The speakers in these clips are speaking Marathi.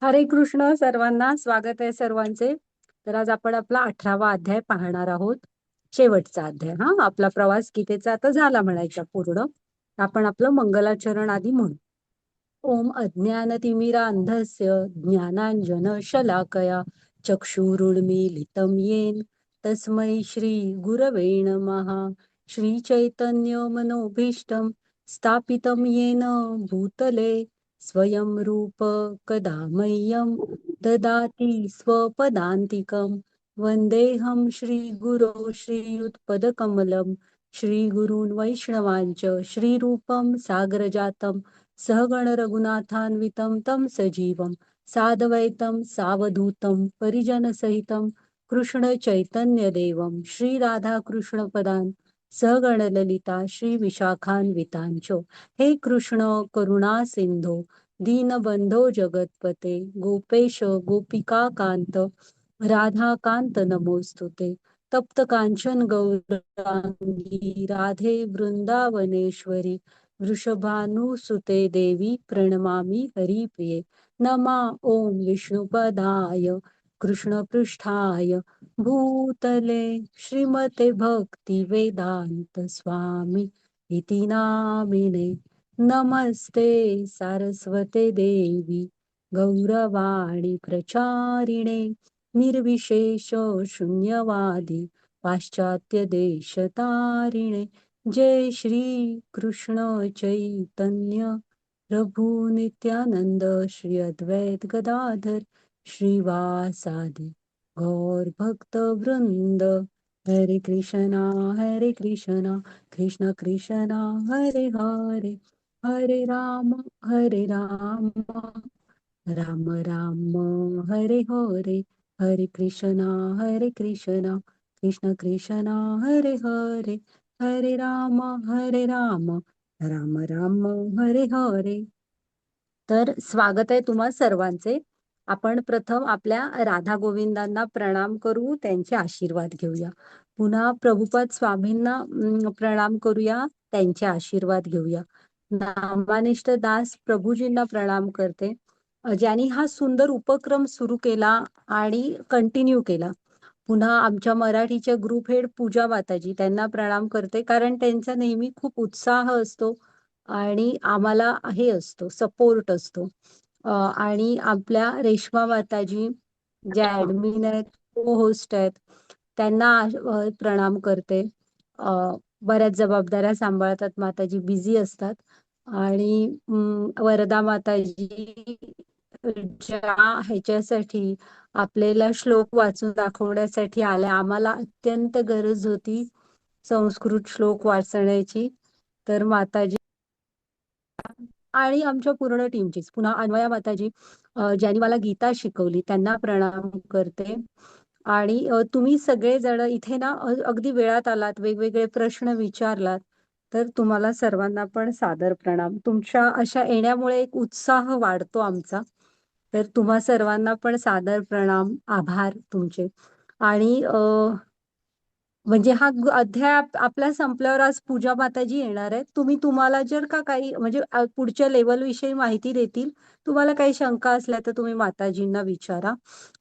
हरे कृष्ण सर्वांना. स्वागत आहे सर्वांचे. तर आज आपण आपला 18वा अध्याय पाहणार आहोत. शेवटचा अध्याय. आपला प्रवास गीतेचा आता झाला म्हणायचा पूर्ण. आपण आपलं मंगलाचरण आधी म्हणू. ओम अज्ञानतिमिरान्धस्य ज्ञानांजन शलाकया चक्षुरुन्मीलितं येन तस्मै श्री गुरवे नमः. श्री चैतन्य मनोभीष्टं स्थापितं येन भूतले स्वयं रूप कदा मह्यं ददाति स्वपदान्तिकं. वन्देऽहं श्रीगुरो श्रीयुतपदकमलं श्रीगुरून् वैष्णवांच श्रीरूपं साग्रजातं सहगण रघुनाथान्वितं तं सजीवं साद्वैतं सावधूतं परिजनसहितं कृष्ण चैतन्यदेवं श्री राधा कृष्ण पदान् सहगण ललिता श्री विशाखान्वितांचो. हे कृष्ण करुणा सिंधो दीनबंधो जगतपते गोपेश गोपिका कांत राधाकांत नमोस्तुते. तप्त कांचन गौरांगी राधे वृंदावनेश्वरी वृषभानुसुते देवी प्रणमामि हरिप्रिये. नमा ओम विष्णुपदाय कृष्णपृष्ठाय भूतले श्रीमते भक्ति वेदांत स्वामी इति नामिने. नमस्ते सारस्वते देवी गौरवाणी प्रचारिणे निर्विशेष शून्यवादी पाश्चात्य देशतारिणे. जय श्री कृष्ण चैतन्य प्रभु नित्यानंद श्री अद्वैत गदाधर श्रीवासादि गौर भक्त वृंद. हरे कृष्णा कृष्ण कृष्णा हरे हरे हरे राम राम राम हरे हरे. हरे कृष्णा कृष्ण कृष्णा हरे हरे हरे राम राम राम हरे हरे. तर स्वागत आहे तुम्हा सर्वांचे. आपण प्रथम आपल्या राधा गोविंदांना प्रणाम करू, त्यांचे आशीर्वाद घेऊया. पुन्हा प्रभुपाद स्वामींना प्रणाम करूया, त्यांचे आशीर्वाद घेऊया. नामानिष्ठ दास प्रभूजींना प्रणाम करते, ज्यांनी हा सुंदर उपक्रम सुरू केला आणि कंटिन्यू केला. पुन्हा आमच्या मराठीच्या ग्रुप हेड पूजा माताजी, त्यांना प्रणाम करते, कारण त्यांचा नेहमी खूप उत्साह असतो आणि आम्हाला हे असतो, सपोर्ट असतो. आणि आपल्या रेश्मा माताजी, ज्या ऍडमिन आहेत, को होस्ट आहेत, त्यांना प्रणाम करते. बऱ्याच जबाबदाऱ्या सांभाळतात माताजी, बिझी असतात. आणि वरदा माताजी, ज्या ह्याच्यासाठी आपल्याला श्लोक वाचून दाखवण्यासाठी आल्या. आम्हाला अत्यंत गरज होती संस्कृत श्लोक वाचण्याची, तर माताजी आणि आमच्या पूर्ण टीमचीच. पुन्हा अन्वया माताजी, ज्यांनी मला गीता शिकवली, त्यांना प्रणाम करते. आणि तुम्ही सगळेजण इथे ना अगदी वेळात आलात, वेगवेगळे प्रश्न विचारलात, तर तुम्हाला सर्वांना पण सादर प्रणाम. तुमच्या अशा येण्यामुळे एक उत्साह वाढतो आमचा. तर तुम्हा सर्वांना पण सादर प्रणाम, आभार तुमचे. आणि म्हणजे हा अध्याय आपला संपल्यावर आज पूजा माताजी येणार आहेत. तुम्हाला जर का काही म्हणजे पुढच्या लेवल विषयी माहिती देतील. तुम्हाला काही शंका असल्या तर तुम्ही माताजींना विचारा.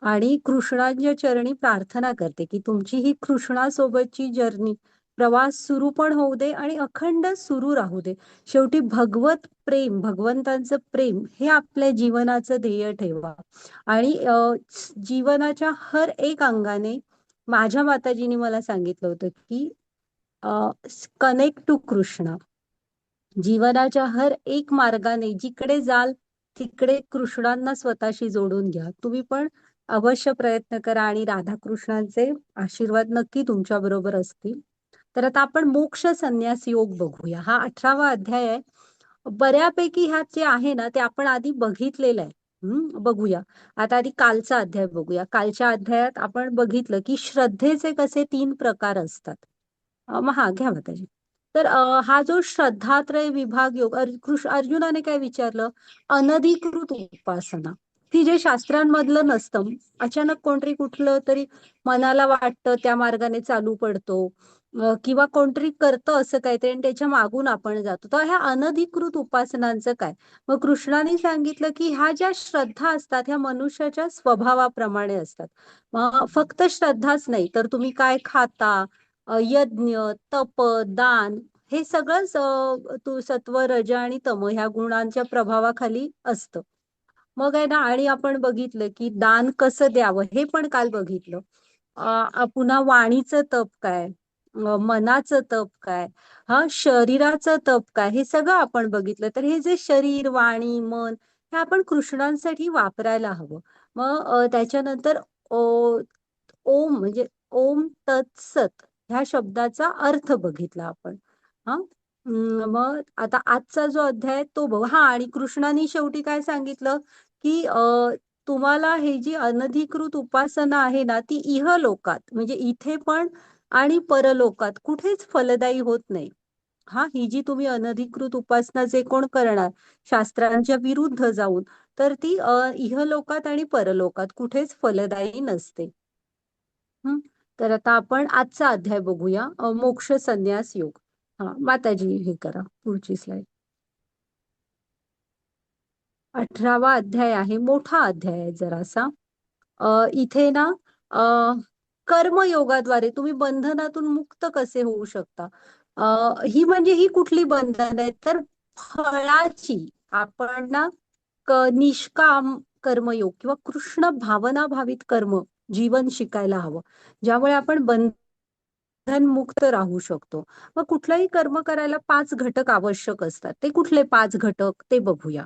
आणि कृष्णाच्या चरणी प्रार्थना करते की तुमची ही कृष्णासोबतची जर्नी, प्रवास सुरू पण होऊ दे आणि अखंड सुरू राहू दे. शेवटी भगवत प्रेम, भगवंतांचं प्रेम हे आपल्या जीवनाचं ध्येय ठेवा. आणि जीवनाच्या हर एक अंगाने माझ्या माताजींनी मला सांगितलं होतं की कनेक्ट टू कृष्ण. जीवनाच्या हर एक मार्गाने जिकडे जाल तिकडे कृष्णांना स्वतःशी जोडून घ्या. तुम्ही पण अवश्य प्रयत्न करा आणि राधाकृष्णांचे आशीर्वाद नक्की तुमच्या बरोबर असतील. तर आता आपण मोक्ष संन्यास योग बघूया. हा 18वा अध्याय आहे. बऱ्यापैकी ह्यात जे आहे ना ते आपण आधी बघितलेलं आहे. बघूया. आता आधी कालचा अध्याय बघूया. कालच्या अध्यायात आपण बघितलं की श्रद्धेचे कसे 3 प्रकार असतात. मग घ्या माताजी. तर हा जो श्रद्धात्रय विभाग योग, अर्जुनाने काय विचारलं? अनधिकृत उपासना, ती जे शास्त्रांमधलं नसतं, अचानक कोणतरी कुठलं तरी मनाला वाटतं त्या मार्गाने चालू पडतो. किंवा कोणतरी करतं असं काहीतरी आणि त्याच्या मागून आपण जातो. तर ह्या अनधिकृत उपासनांचं काय? मग कृष्णाने सांगितलं की ह्या ज्या श्रद्धा असतात ह्या मनुष्याच्या स्वभावाप्रमाणे असतात. फक्त श्रद्धाच नाही तर तुम्ही काय खाता, यज्ञ, तप, दान, हे सगळंच तू सत्व, रज आणि तम ह्या गुणांच्या प्रभावाखाली असतं. मग आहे ना, आणि आपण बघितलं की दान कसं द्यावं हे पण काल बघितलं. पुन्हा वाणीचं तप काय, मनाचं तप काय, हा शरीराचं तप काय, हे सगळं आपण बघितलं. तर हे जे शरीर, वाणी, मन, हे आपण कृष्णांसाठी वापरायला हवं. मग त्याच्यानंतर ओम म्हणजे ओम तत्सत ह्या शब्दाचा अर्थ बघितला आपण. हा मग आता आजचा जो अध्याय आहे तो बघ. हा, आणि कृष्णाने शेवटी काय सांगितलं की तुम्हाला हे जी अनधिकृत उपासना आहे ना ती इहलोकात म्हणजे इथे पण आणि परलोकात कुठेच फलदायी होत नाही. हा, ही जी तुम्ही अनधिकृत उपासना जे कोण करणार शास्त्रांच्या विरुद्ध जाऊन, तर ती इहलोकात आणि परलोकात कुठेच फलदायी नसते. हं. तर आता आपण आजचा अध्याय बघूया, मोक्ष संन्यास योग. हा, माताजी हे करा पुढची स्लाइड. 18वा अध्याय आहे, मोठा अध्याय आहे जरासा. इथे ना अ, कर्मयोगाद्वारे तुम्ही बंधनातून मुक्त कसे होऊ शकता. ही म्हणजे ही कुठली बंधन आहे तर फळाची. आपण ना निष्काम कर्मयोग किंवा कृष्ण भावना भावित कर्म जीवन शिकायला हवं, ज्यामुळे आपण मुक्त राहू शकतो. मग कुठलंही कर्म करायला 5 घटक आवश्यक असतात. ते कुठले 5 घटक ते बघूया.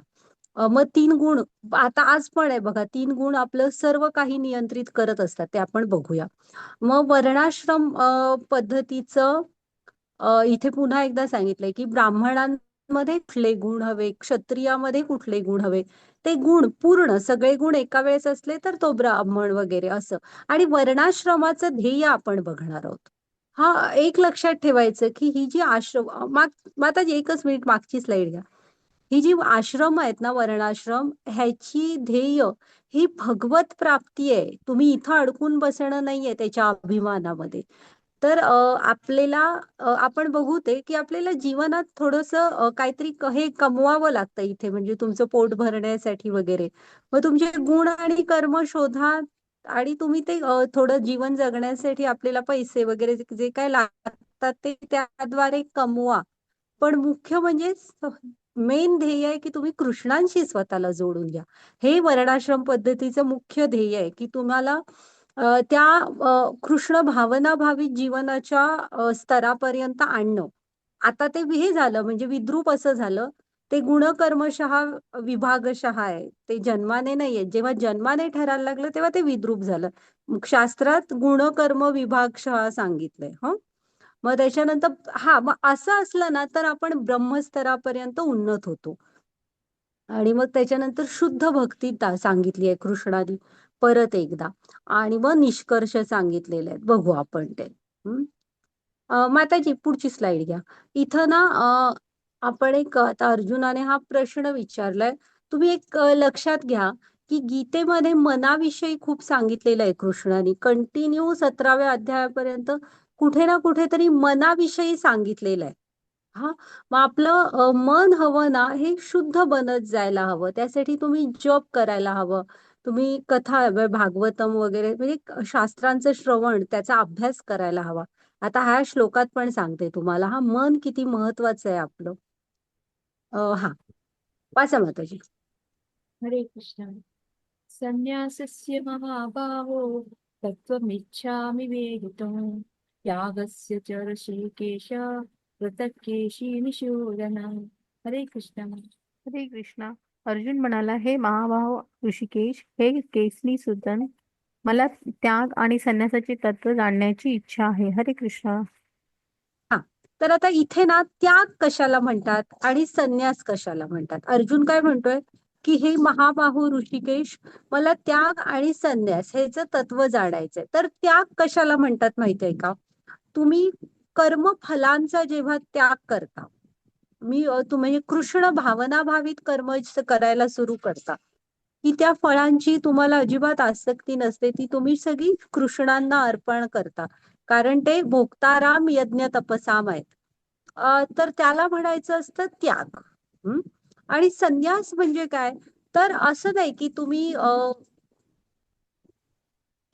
मग 3 गुण आता आज पण आहे बघा, 3 गुण आपलं सर्व काही नियंत्रित करत असतात, ते आपण बघूया. मग वर्णाश्रम पद्धतीचं इथे पुन्हा एकदा सांगितलंय की ब्राह्मणांमध्ये कुठले गुण हवे, क्षत्रियामध्ये कुठले गुण हवे. ते गुण पूर्ण सगळे गुण एका वेळेस असले तर तो ब्राह्मण वगैरे असं. आणि वर्णाश्रमाचं ध्येय आपण बघणार आहोत. हा, एक लक्षात ठेवायचं की ही जी आश्रम माताजी एकच मिनिट मागची स्लाइड घ्या. ही जी आश्रम आहेत ना, वर्णाश्रम, ह्याची ध्येय ही भगवत प्राप्ती आहे. तुम्ही इथं अडकून बसणं नाहीये त्याच्या अभिमानामध्ये. तर आपल्याला आपण बघू ते की आपल्याला जीवनात थोडंसं काहीतरी हे कमवावं लागतं इथे, म्हणजे तुमचं पोट भरण्यासाठी वगैरे. मग तुमचे गुण आणि कर्म शोधा आणि तुम्ही ते थोडं जीवन जगण्यासाठी आपल्याला पैसे वगैरे जे जे काय लागतात ते त्याद्वारे कमवा. पण मुख्य म्हणजे मेन ध्येय आहे की तुम्ही कृष्णांशी स्वतःला जोडून घ्या. हे वर्णाश्रम पद्धतीचं मुख्य ध्येय आहे की तुम्हाला त्या कृष्ण भावनाभावित जीवनाच्या स्तरापर्यंत आणणं. आता ते हे झालं म्हणजे विद्रूप असं झालं. ते गुणकर्मशः विभागशः आहे, ते जन्माने नाहीये. जेव्हा जन्माने ठरायला लागलं तेव्हा ते विद्रूप झालं. शास्त्रात गुणकर्म विभागशः सांगितलंय. हं. मग त्याच्यानंतर हा, मग असं असलं ना तर आपण ब्रह्मस्तरापर्यंत उन्नत होतो. आणि मग त्याच्यानंतर शुद्ध भक्ती सांगितली आहे कृष्णाने परत एकदा. आणि मग निष्कर्ष सांगितलेले आहेत, बघू आपण ते. हं? माताजी पुढची स्लाइड घ्या. इथं ना आपण एक आता अर्जुनाने हा प्रश्न विचारलाय. तुम्ही एक लक्षात घ्या की गीतेमध्ये मनाविषयी खूप सांगितलेलं आहे कृष्णाने. कंटिन्यू 17व्या अध्यायापर्यंत कुठे ना कुठेतरी मनाविषयी सांगितलेलं आहे. हा, मग आपलं मन हवं ना हे शुद्ध बनत जायला हवं. त्यासाठी तुम्ही जप करायला हवं. तुम्ही कथा भागवतम वगैरे म्हणजे शास्त्रांचं श्रवण त्याचा अभ्यास करायला हवा. आता ह्या श्लोकात पण सांगते तुम्हाला, हा मन किती महत्वाचं आहे आपलं. हा, वाचा माताजी. हरे कृष्ण. संन्यासस्य महाबाहो तत्त्वमिच्छामि वेदितुम् यागस्य च ऋषिकेश पृथक् केशिनिषूदन. हरे कृष्ण. हरे कृष्णा. अर्जुन म्हणाला, हे महाभाव ऋषिकेश, हे केसनी सुदन, मला त्याग आणि संन्यासाचे तत्व जाणण्याची इच्छा आहे. हरे कृष्णा. हा, तर आता इथे ना त्याग कशाला म्हणतात आणि संन्यास कशाला म्हणतात. अर्जुन काय म्हणतोय की हे महाबाहू ऋषिकेश, मला त्याग आणि संन्यास ह्याचं तत्व जाणायचंय. तर त्याग कशाला म्हणतात माहितीये का. तुम्ही कर्मफलांचा जेव्हा त्याग करता, तुम्ही कृष्ण भावनाभावित कर्म करायला सुरू करता की त्या फळांची तुम्हाला अजिबात आसक्ती नसते, ती तुम्ही सगळी कृष्णांना अर्पण करता. कारण ते भोक्ताराम यज्ञ तपसाम आहेत. तर त्याला म्हणायचं असतं त्याग. हं? आणि संन्यास म्हणजे काय? तर असं नाही की तुम्ही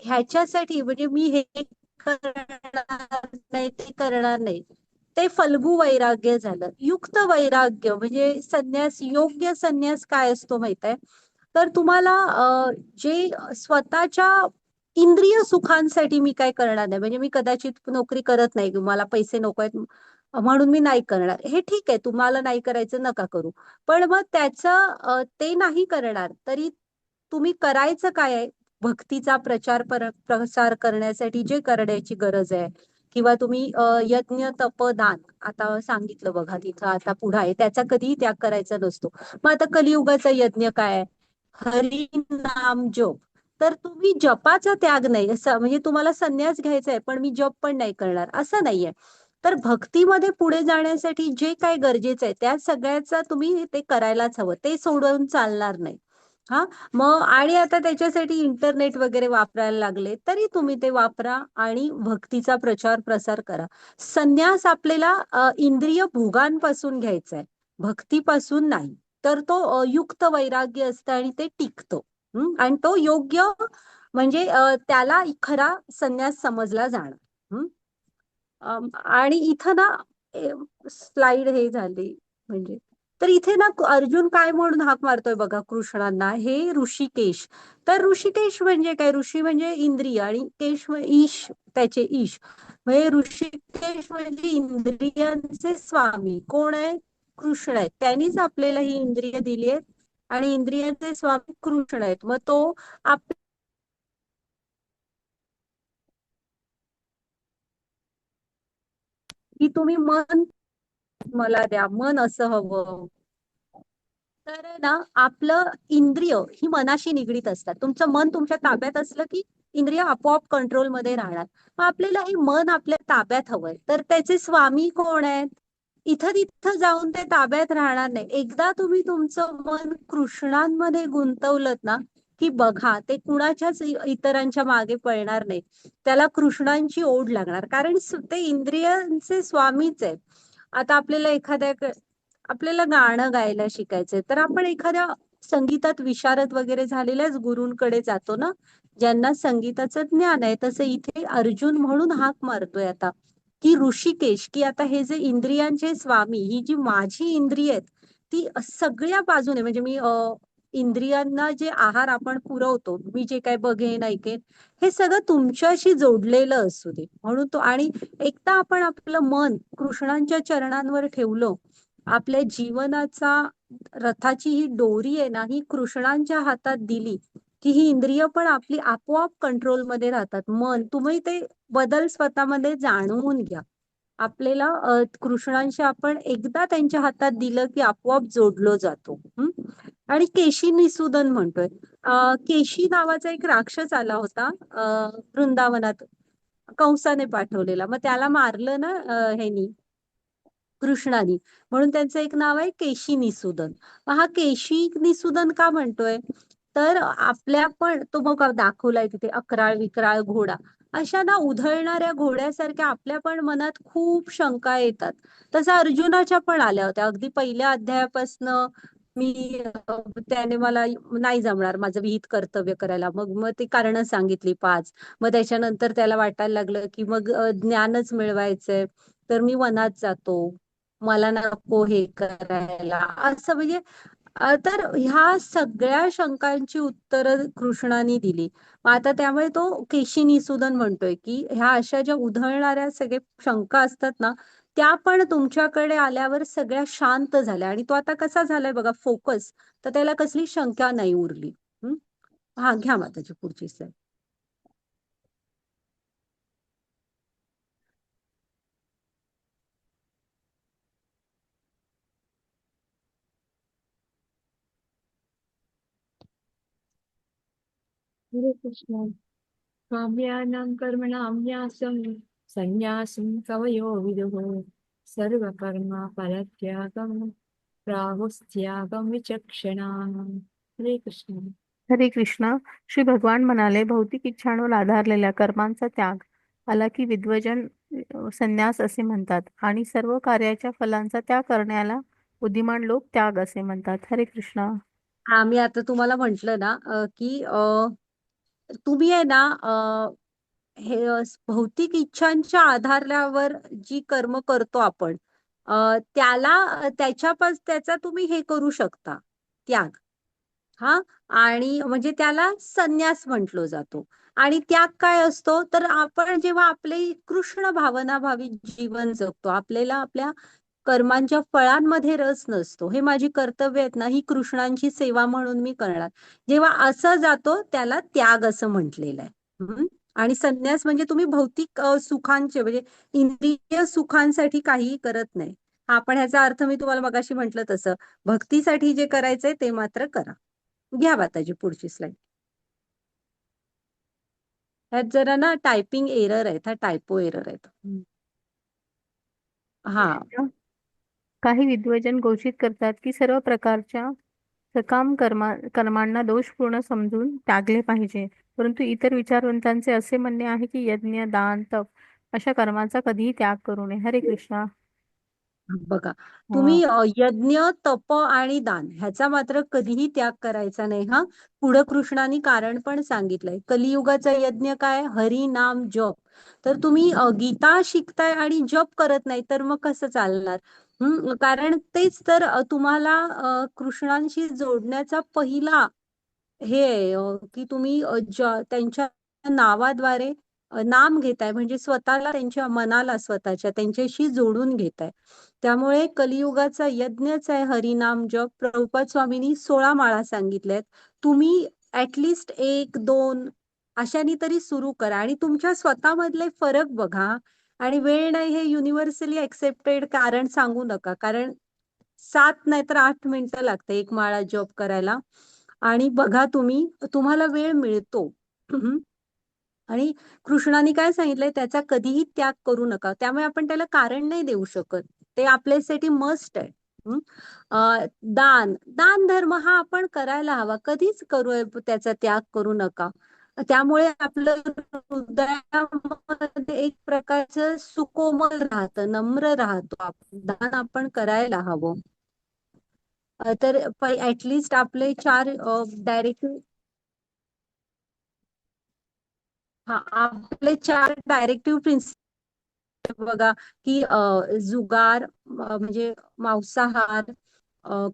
ह्याच्यासाठी म्हणजे मी हे करणार नाही ते करणार नाही, ते फल्गू वैराग्य झालं. युक्त वैराग्य म्हणजे संन्यास, योग्य संन्यास काय असतो माहित आहे? तर तुम्हाला जे स्वतःच्या इंद्रिय सुखांसाठी मी काय करणार नाही, म्हणजे मी कदाचित नोकरी करत नाही, मला पैसे नको आहेत म्हणून मी नाही करणार, हे ठीक आहे, तुम्हाला नाही करायचं नका करू. पण मग त्याचं ते नाही करणार तरी तुम्ही करायचं काय आहे? भक्तीचा प्रचार प्रसार करण्यासाठी जे करण्याची गरज आहे, किंवा तुम्ही यज्ञ तप दान आता सांगितलं बघा तिथं, आता पुढे आहे त्याचा कधीही त्याग करायचा नसतो. मग आता कलियुगाचा यज्ञ काय आहे? हरी नाम जप. तर तुम्ही जपाचा त्याग नाही, म्हणजे तुम्हाला संन्यास घ्यायचा आहे पण मी जप पण नाही करणार असं नाहीये. तर भक्तीमध्ये पुढे जाण्यासाठी जे काय गरजेचं आहे त्या सगळ्याचा तुम्ही ते करायलाच हवं, ते सोडून चालणार नाही. हा, मग आणि आता त्याच्यासाठी इंटरनेट वगैरे वापरायला लागले तरी तुम्ही ते वापरा आणि भक्तीचा प्रचार प्रसार करा. संन्यास आपल्याला इंद्रिय भोगांपासून घ्यायचा आहे, भक्तीपासून नाही. तर तो युक्त वैराग्य असतं आणि ते टिकतो. आणि तो योग्य म्हणजे त्याला खरा संन्यास समजला जाणार. हं? आणि इथं ना स्लाइड हे झाली म्हणजे, तर इथे ना अर्जुन काय म्हणून हाक मारतोय बघा कृष्णांना, हे ऋषिकेश. तर ऋषिकेश म्हणजे काय? ऋषी म्हणजे इंद्रिय आणि केश ईश, त्याचे ईश. म्हणजे ऋषिकेश म्हणजे इंद्रियांचे स्वामी कोण आहे? कृष्ण आहेत. त्यांनीच आपल्याला ही इंद्रिय दिली आहेत आणि इंद्रियांचे स्वामी कृष्ण आहेत. मग तो आप की तुम्ही मन मला द्या, मन असं हवं. तर ना आपलं इंद्रिय ही मनाशी निगडीत असतात. तुमचं मन तुमच्या ताब्यात असलं की इंद्रिय आपोआप कंट्रोलमध्ये राहणार. मग आपल्याला हे मन आपल्या ताब्यात हवंय, तर त्याचे स्वामी कोण आहेत? इथं तिथं जाऊन ते ताब्यात राहणार नाही. एकदा तुम्ही तुमचं मन कृष्णांमध्ये गुंतवलत ना की बघा ते कुणाच्याच इतरांच्या मागे पळणार नाही, त्याला कृष्णांची ओढ लागणार, कारण ते इंद्रियांचे स्वामीच आहेत. आता आपल्याला गाणं गायला शिकायचंय तर आपण एखाद्या संगीतात विशारद वगैरे झालेल्याच गुरूंकडे जातो ना, ज्यांना संगीताचं ज्ञान आहे. तसं इथे अर्जुन म्हणून हाक मारतोय आता की ऋषिकेश, की आता हे जे इंद्रियांचे स्वामी, ही जी माझी इंद्रिय आहेत ती सगळ्या बाजूने म्हणजे मी इंद्रियांना जे आहार आपण पुरवतो, मी जे काय बघेन ऐकेन हे सगळं तुमच्याशी जोडलेलं असू दे म्हणून तो. आणि एकदा आपण आपलं मन कृष्णांच्या चरणांवर ठेवलं, आपल्या जीवनाचा रथाची ही दोरी आहे ना ही कृष्णांच्या हातात दिली की ही इंद्रिय पण आपली आपोआप कंट्रोलमध्ये राहतात. मन तुम्ही ते बदल स्वतःमध्ये जाणवून घ्या. आपल्याला कृष्णांशी आपण एकदा त्यांच्या हातात दिलं की आपोआप जोडलो जातो. आणि केशी निसूदन म्हणतोय. केशी नावाचा एक राक्षस आला होता वृंदावनात, कंसाने पाठवलेला. मग त्याला मारलं ना ह्यानी, कृष्णानी, म्हणून त्यांचं एक नाव आहे केशी निसूदन. हा केशी निसूदन का म्हणतोय? तर आपल्या पण तो मग दाखवलाय तिथे अकराळ विक्राळ घोडा, अशा ना उधळणाऱ्या घोड्यासारख्या आपल्या पण मनात खूप शंका येतात. तसं अर्जुनाच्या पण आल्या होत्या अगदी पहिल्या अध्यायापासनं. मी त्याने मला नाही जमणार माझं विहित कर्तव्य करायला, मग मग ती कारणं सांगितली 5. मग त्याच्यानंतर त्याला वाटायला लागलं की मग ज्ञानच मिळवायचंय तर मी वनात जातो, मला नको हे करायला असं. म्हणजे तर ह्या सगळ्या शंकांची उत्तरं कृष्णाने दिली. मग आता त्यामुळे तो केशी निसूदन म्हणतोय की ह्या अशा ज्या उधळणाऱ्या सगळे शंका असतात ना, त्या पण तुमच्याकडे आल्यावर सगळ्या शांत झाल्या. आणि तो आता कसा झालाय बघा फोकस, तर त्याला कसली शंका नाही उरली. हम्म. हा, घ्या माताची पुढची स्लाईड. हरे कृष्ण. काम्यानां कर्मणां न्यासं संन्यासं कवयो विदुः सर्वकर्म फलत्यागं प्राहुस्त्यागं विचक्षणाः. हरे कृष्ण. हरे कृष्ण. श्री भगवान म्हणाले, भौतिक इच्छांवर आधारलेल्या कर्मांचा त्याग आला की विद्वजन संन्यास असे म्हणतात आणि सर्व कार्याच्या फलांचा त्याग करण्याला बुद्धिमान लोक त्याग असे म्हणतात. हरे कृष्णा. मी आता तुम्हाला म्हंटल ना की तुम्ही आहे ना हे भौतिक इच्छांच्या आधारावर जी कर्म करतो आपण त्याला त्याचा तुम्ही हे करू शकता, त्याग. हा, आणि म्हणजे त्याला संन्यास म्हटलो जातो. आणि त्याग काय असतो, तर आपण जेव्हा आपले कृष्ण भावनाभावी जीवन जगतो, आपल्याला आपल्या कर्मांच्या फळांमध्ये रस नसतो, हे माझी कर्तव्य आहेत ना, ही कृष्णांची सेवा म्हणून मी करणार, जेव्हा असं जातो त्याला त्याग असं म्हटलेलं आहे. आणि संन्यास म्हणजे तुम्ही भौतिक सुखांचे म्हणजे इंद्रिय सुखांसाठी काहीही करत नाही. आपण ह्याचा अर्थ मी तुम्हाला मगाशी म्हटलं तसं भक्तीसाठी जे करायचंय ते मात्र करा. घ्या माताजी पुढची स्लाइड. ह्यात जरा ना टायपिंग एरर आहेत, हा टायपो एरर आहेत. हा. काही विद्वजन घोषित करतात की सर्व प्रकारच्या सकाम कर्मांना दोषपूर्ण समजून त्यागले पाहिजे, परंतु इतर विचारवंतांचे असे म्हणणे आहे की यज्ञ, दान, तप अशा कर्मांचा कधीही त्याग करू नये. हरे कृष्णा. बघा, हा. तुम्ही यज्ञ, तप आणि दान ह्याचा मात्र कधीही त्याग करायचा नाही. हा, पुढं कृष्णाने कारण पण सांगितलंय. कलियुगाचा यज्ञ काय? हरी नाम जप. तर तुम्ही गीता शिकताय आणि जप करत नाही तर मग कसं चालणार? कारण तेच तर तुम्हाला कृष्णांशी जोडण्याचा पहिला हे आहे, की तुम्ही त्यांच्या नावाद्वारे नाम घेताय, म्हणजे स्वतःला, त्यांच्या मनाला स्वतःच्या त्यांच्याशी जोडून घेताय. त्यामुळे कलियुगाचा यज्ञच आहे हरिनाम जप. प्रभुपाद स्वामींनी 16 माळा सांगितल्यात. तुम्ही ऍटलिस्ट 1-2 अशानी तरी सुरू करा आणि तुमच्या स्वतःमधले फरक बघा. आणि वेळ नाही हे युनिव्हर्सली एक्सेप्टेड कारण सांगू नका, कारण 7 नाहीतर 8 मिनिटं लागते एक माळा जप करायला. आणि बघा तुम्ही, तुम्हाला वेळ मिळतो. आणि कृष्णाने काय सांगितलंय, त्याचा कधीही त्याग करू नका. त्यामुळे आपण त्याला कारण नाही देऊ शकत, ते आपल्यासाठी मस्ट आहे. दान दान धर्म हा आपण करायला हवा, कधीच करू त्याचा त्याग करू नका. त्यामुळे आपलं हृदयामध्ये एक प्रकारचं सुकोमल राहतं, नम्र राहतो. दान आपण करायला हवं. तर ऍटलिस्ट आपले 4 डायरेक्टिव्ह, हा, आपले 4 डायरेक्टिव्ह प्रिन्सिपल बघा, की जुगार म्हणजे मांसाहार,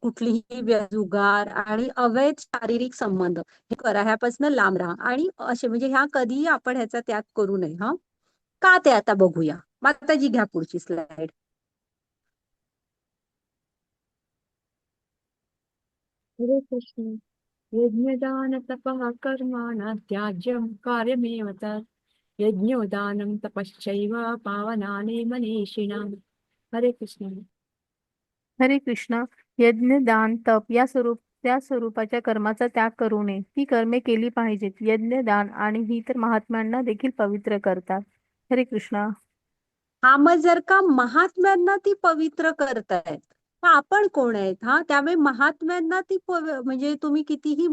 कुठलीही जुगार आणि अवैध शारीरिक संबंध हे करा, ह्यापासून लांब राहा. आणि असे म्हणजे ह्या कधीही आपण ह्याचा त्याग करू नये. हा, का ते आता बघूया. माताजी घ्या पुढची स्लाइड. हरे कृष्ण. यज्ञदान तपः कर्माणा त्याज्यं कार्यमेव तत्. यज्ञोदानं तपश्चैव पावनानि मनीषिणाम्. हरे कृष्ण. हरे कृष्णा. यज्ञ, दान, तप त्या स्वरूपाच्या कर्माचा त्याग करू नये. ती कर्मे केली पाहिजेत. यज्ञ, दान आणि ही तर महात्म्यांना देखील पवित्र करतात. हरे कृष्णा. हा, मग जर का महात्म्यांना ती पवित्र करतायत, मग आपण कोण आहेत? हा, त्यामुळे महात्म्यांना ती म्हणजे तुम्ही कितीही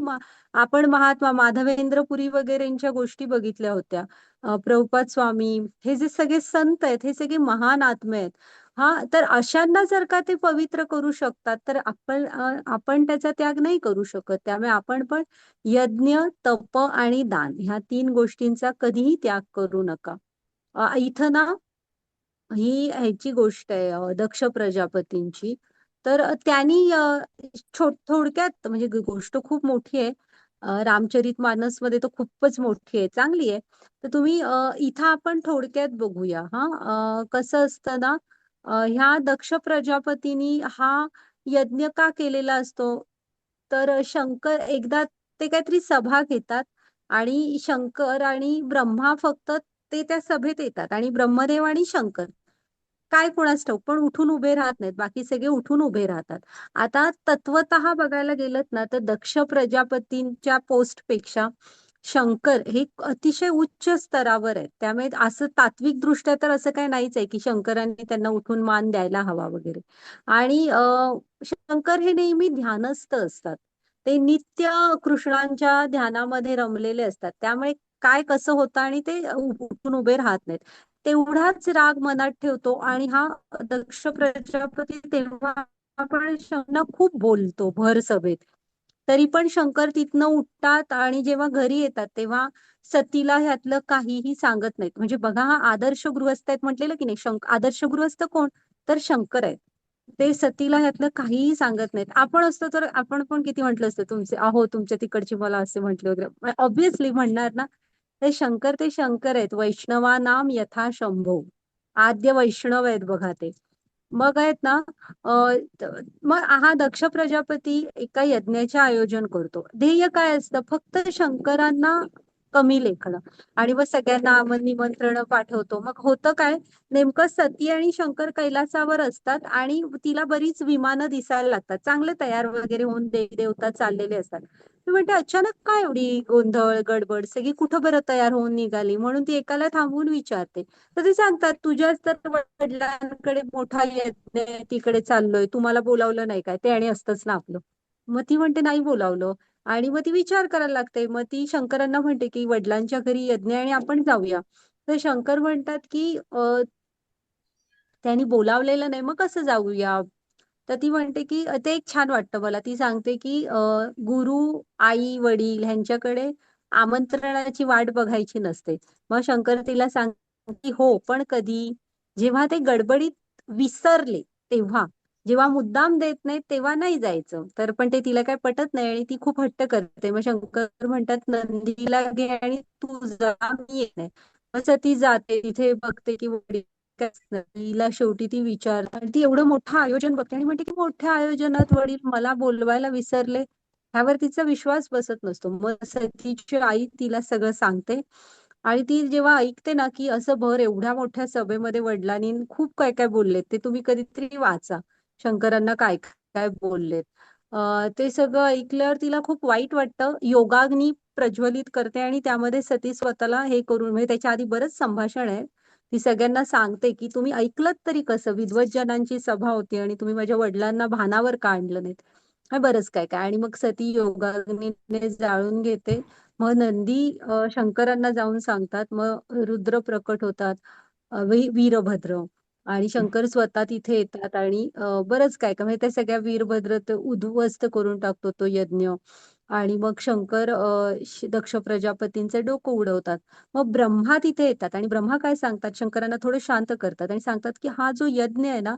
आपण महात्मा माधवेंद्रपुरी वगैरेंच्या गोष्टी बघितल्या होत्या. प्रभुपाद स्वामी, हे जे सगळे संत आहेत, हे सगळे महान आत्मे आहेत. हा, तर अशांना जर का ते पवित्र करू शकतात, तर आपण त्याचा त्याग नाही करू शकत. त्यामुळे आपण पण यज्ञ, तप आणि दान ह्या 3 गोष्टींचा कधीही त्याग करू नका. इथं ना ही ह्याची गोष्ट आहे, दक्ष प्रजापतींची. तर त्यांनी थोडक्यात, म्हणजे गोष्ट खूप मोठी आहे, रामचरितमानस मध्ये तर खूपच मोठी आहे, चांगली आहे. तर तुम्ही इथं आपण थोडक्यात बघूया. हा, कसं असतं ना, ह्या दक्ष प्रजापतींनी हा यज्ञ का केलेला असतो, तर शंकर एकदा ते काहीतरी सभा घेतात आणि शंकर आणि ब्रह्मा फक्त ते त्या सभेत येतात आणि ब्रह्मदेव आणि शंकर काय कोणास ठाऊक पण उठून उभे राहत नाहीत, बाकी सगळे उठून उभे राहतात. आता तत्वतः बघायला गेलं ना, तर दक्ष प्रजापतींच्या पोस्ट पेक्षा शंकर हे अतिशय उच्च स्तरावर आहेत. त्यामुळे असं तात्विक दृष्ट्या तर असं काही नाहीच आहे की शंकरांनी त्यांना उठून मान द्यायला हवा वगैरे. आणि शंकर हे नेहमी ध्यानस्थ असतात, ते नित्य कृष्णांच्या ध्यानामध्ये रमलेले असतात. त्यामुळे काय कसं होतं आणि ते उठून उभे राहत नाहीत. तेवढाच राग मनात ठेवतो आणि हा दक्ष प्रजापती तेव्हा पण शंकरांना खूप बोलतो भर सभेत. तरी पण शंकर तिथनं उठतात आणि जेव्हा घरी येतात तेव्हा सतीला ह्यातलं काहीही सांगत नाहीत. म्हणजे बघा, हा आदर्श गृहस्थ आहेत म्हटलेलं की नाही. आदर्श गृहस्थ कोण? तर शंकर आहेत. ते सतीला ह्यातलं काहीही सांगत नाहीत. आपण असतो तर आपण पण किती म्हटलं असतं, तुमचे अहो तुमच्या तिकडची मला असे म्हटले वगैरे, ऑब्विसली म्हणणार ना. ते शंकर आहेत. वैष्णवा नाम यथा शंभो, आद्य वैष्णव आहेत बघा ते. मग आहेत ना, मग हा दक्ष प्रजापती एका यज्ञाचे आयोजन करतो. ध्येय काय असतं? फक्त शंकरांना कमी लेखणं. आणि मग सगळ्यांना निमंत्रण पाठवतो. मग होतं काय, नेमकं सती आणि शंकर कैलासावर असतात आणि तिला बरीच विमानं दिसायला लागतात, चांगले तयार वगैरे होऊन देवी देवता चाललेले असतात. मी म्हणते अचानक काय एवढी गोंधळ गडबड, सगळी कुठं बरं तयार होऊन निघाली? म्हणून ती एकाला थांबवून विचारते. तर ते सांगतात, तुझ्याच तर वडिलांकडे मोठा यज्ञ आहे, तिकडे चाललोय, तुम्हाला बोलावलं नाही काय? ते आणि असतंच ना आपलं. मग ती म्हणते नाही बोलावलं. आणि मग ती विचार करायला लागते. मग ती शंकरांना म्हणते की वडिलांच्या घरी यज्ञ आहे आणि आपण जाऊया. तर शंकर म्हणतात की त्यांनी बोलावलेलं नाही, मग कसं जाऊया? तर ती म्हणते की ते एक छान वाटतं मला. ती सांगते की गुरु, आई, वडील ह्यांच्याकडे आमंत्रणाची वाट बघायची नसते. मग शंकर तिला सांगते की हो, पण कधी? जेव्हा ते गडबडीत विसरले तेव्हा. जेव्हा मुद्दाम देत नाहीत तेव्हा नाही जायचं. तर पण ते तिला काय पटत नाही आणि ती खूप हट्ट करते. मग शंकर म्हणतात नंदीला घे आणि तू जा, मी येत नाही. असं ती जाते, तिथे बघते की वडील काय असतं. तिला शेवटी ती विचारते आणि ती एवढं मोठं आयोजन बघते आणि म्हणते की मोठ्या आयोजनात वडील मला बोलवायला विसरले. ह्यावर तिचा विश्वास बसत नसतो. मग सतीची आई तिला सगळं सांगते आणि ती जेव्हा ऐकते ना की असं भर एवढ्या मोठ्या सभेमध्ये वडिलांनी खूप काय काय बोललेत, ते तुम्ही कधीतरी वाचा, शंकरांना काय काय बोललेत. ते सगळं ऐकल्यावर तिला खूप वाईट वाटतं. योगाग्नी प्रज्वलित करते आणि त्यामध्ये सती स्वतःला हे करून, म्हणजे त्याच्या आधी बरंच संभाषण आहे. ती सगळ्यांना सांगते की तुम्ही ऐकलत तरी कसं, विद्वज्जनांची सभा होती आणि तुम्ही माझ्या वडिलांना भानावर का आणलं नाहीत? हे बरंच काय काय. आणि मग सती योगाग्नीने जाळून घेते. मग नंदी शंकरांना जाऊन सांगतात. मग रुद्र प्रकट होतात, वीरभद्र, आणि शंकर स्वतः तिथे येतात आणि बरंच काय काय, म्हणजे त्या सगळ्या वीरभद्र ते उद्ध्वस्त करून टाकतो तो यज्ञ. आणि मग शंकर दक्ष प्रजापतींचे डोकं उडवतात. मग ब्रह्मा तिथे येतात आणि ब्रह्मा काय सांगतात, शंकरांना थोडं शांत करतात आणि सांगतात की हा जो यज्ञ आहे ना,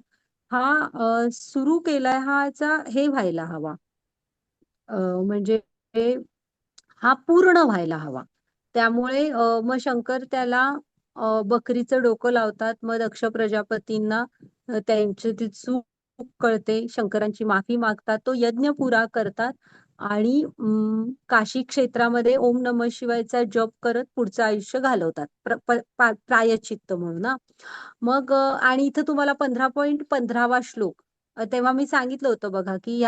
हा सुरू केलाय, हाचा हे व्हायला हवा, म्हणजे हा पूर्ण व्हायला हवा. त्यामुळे मग शंकर त्याला बकरीचं डोकं लावतात. मग दक्ष प्रजापतींना त्यांची ती चूक कळते, शंकरांची माफी मागतात, तो यज्ञ पुरा करतात आणि काशी क्षेत्रामध्ये ओम नमः शिवायचा जप करत पुढचं आयुष्य घालवतात, प्रायश्चित्त म्हणून ना. मग आणि इथं तुम्हाला 15.15वा श्लोक, तेव्हा मी सांगितलं होतं बघा की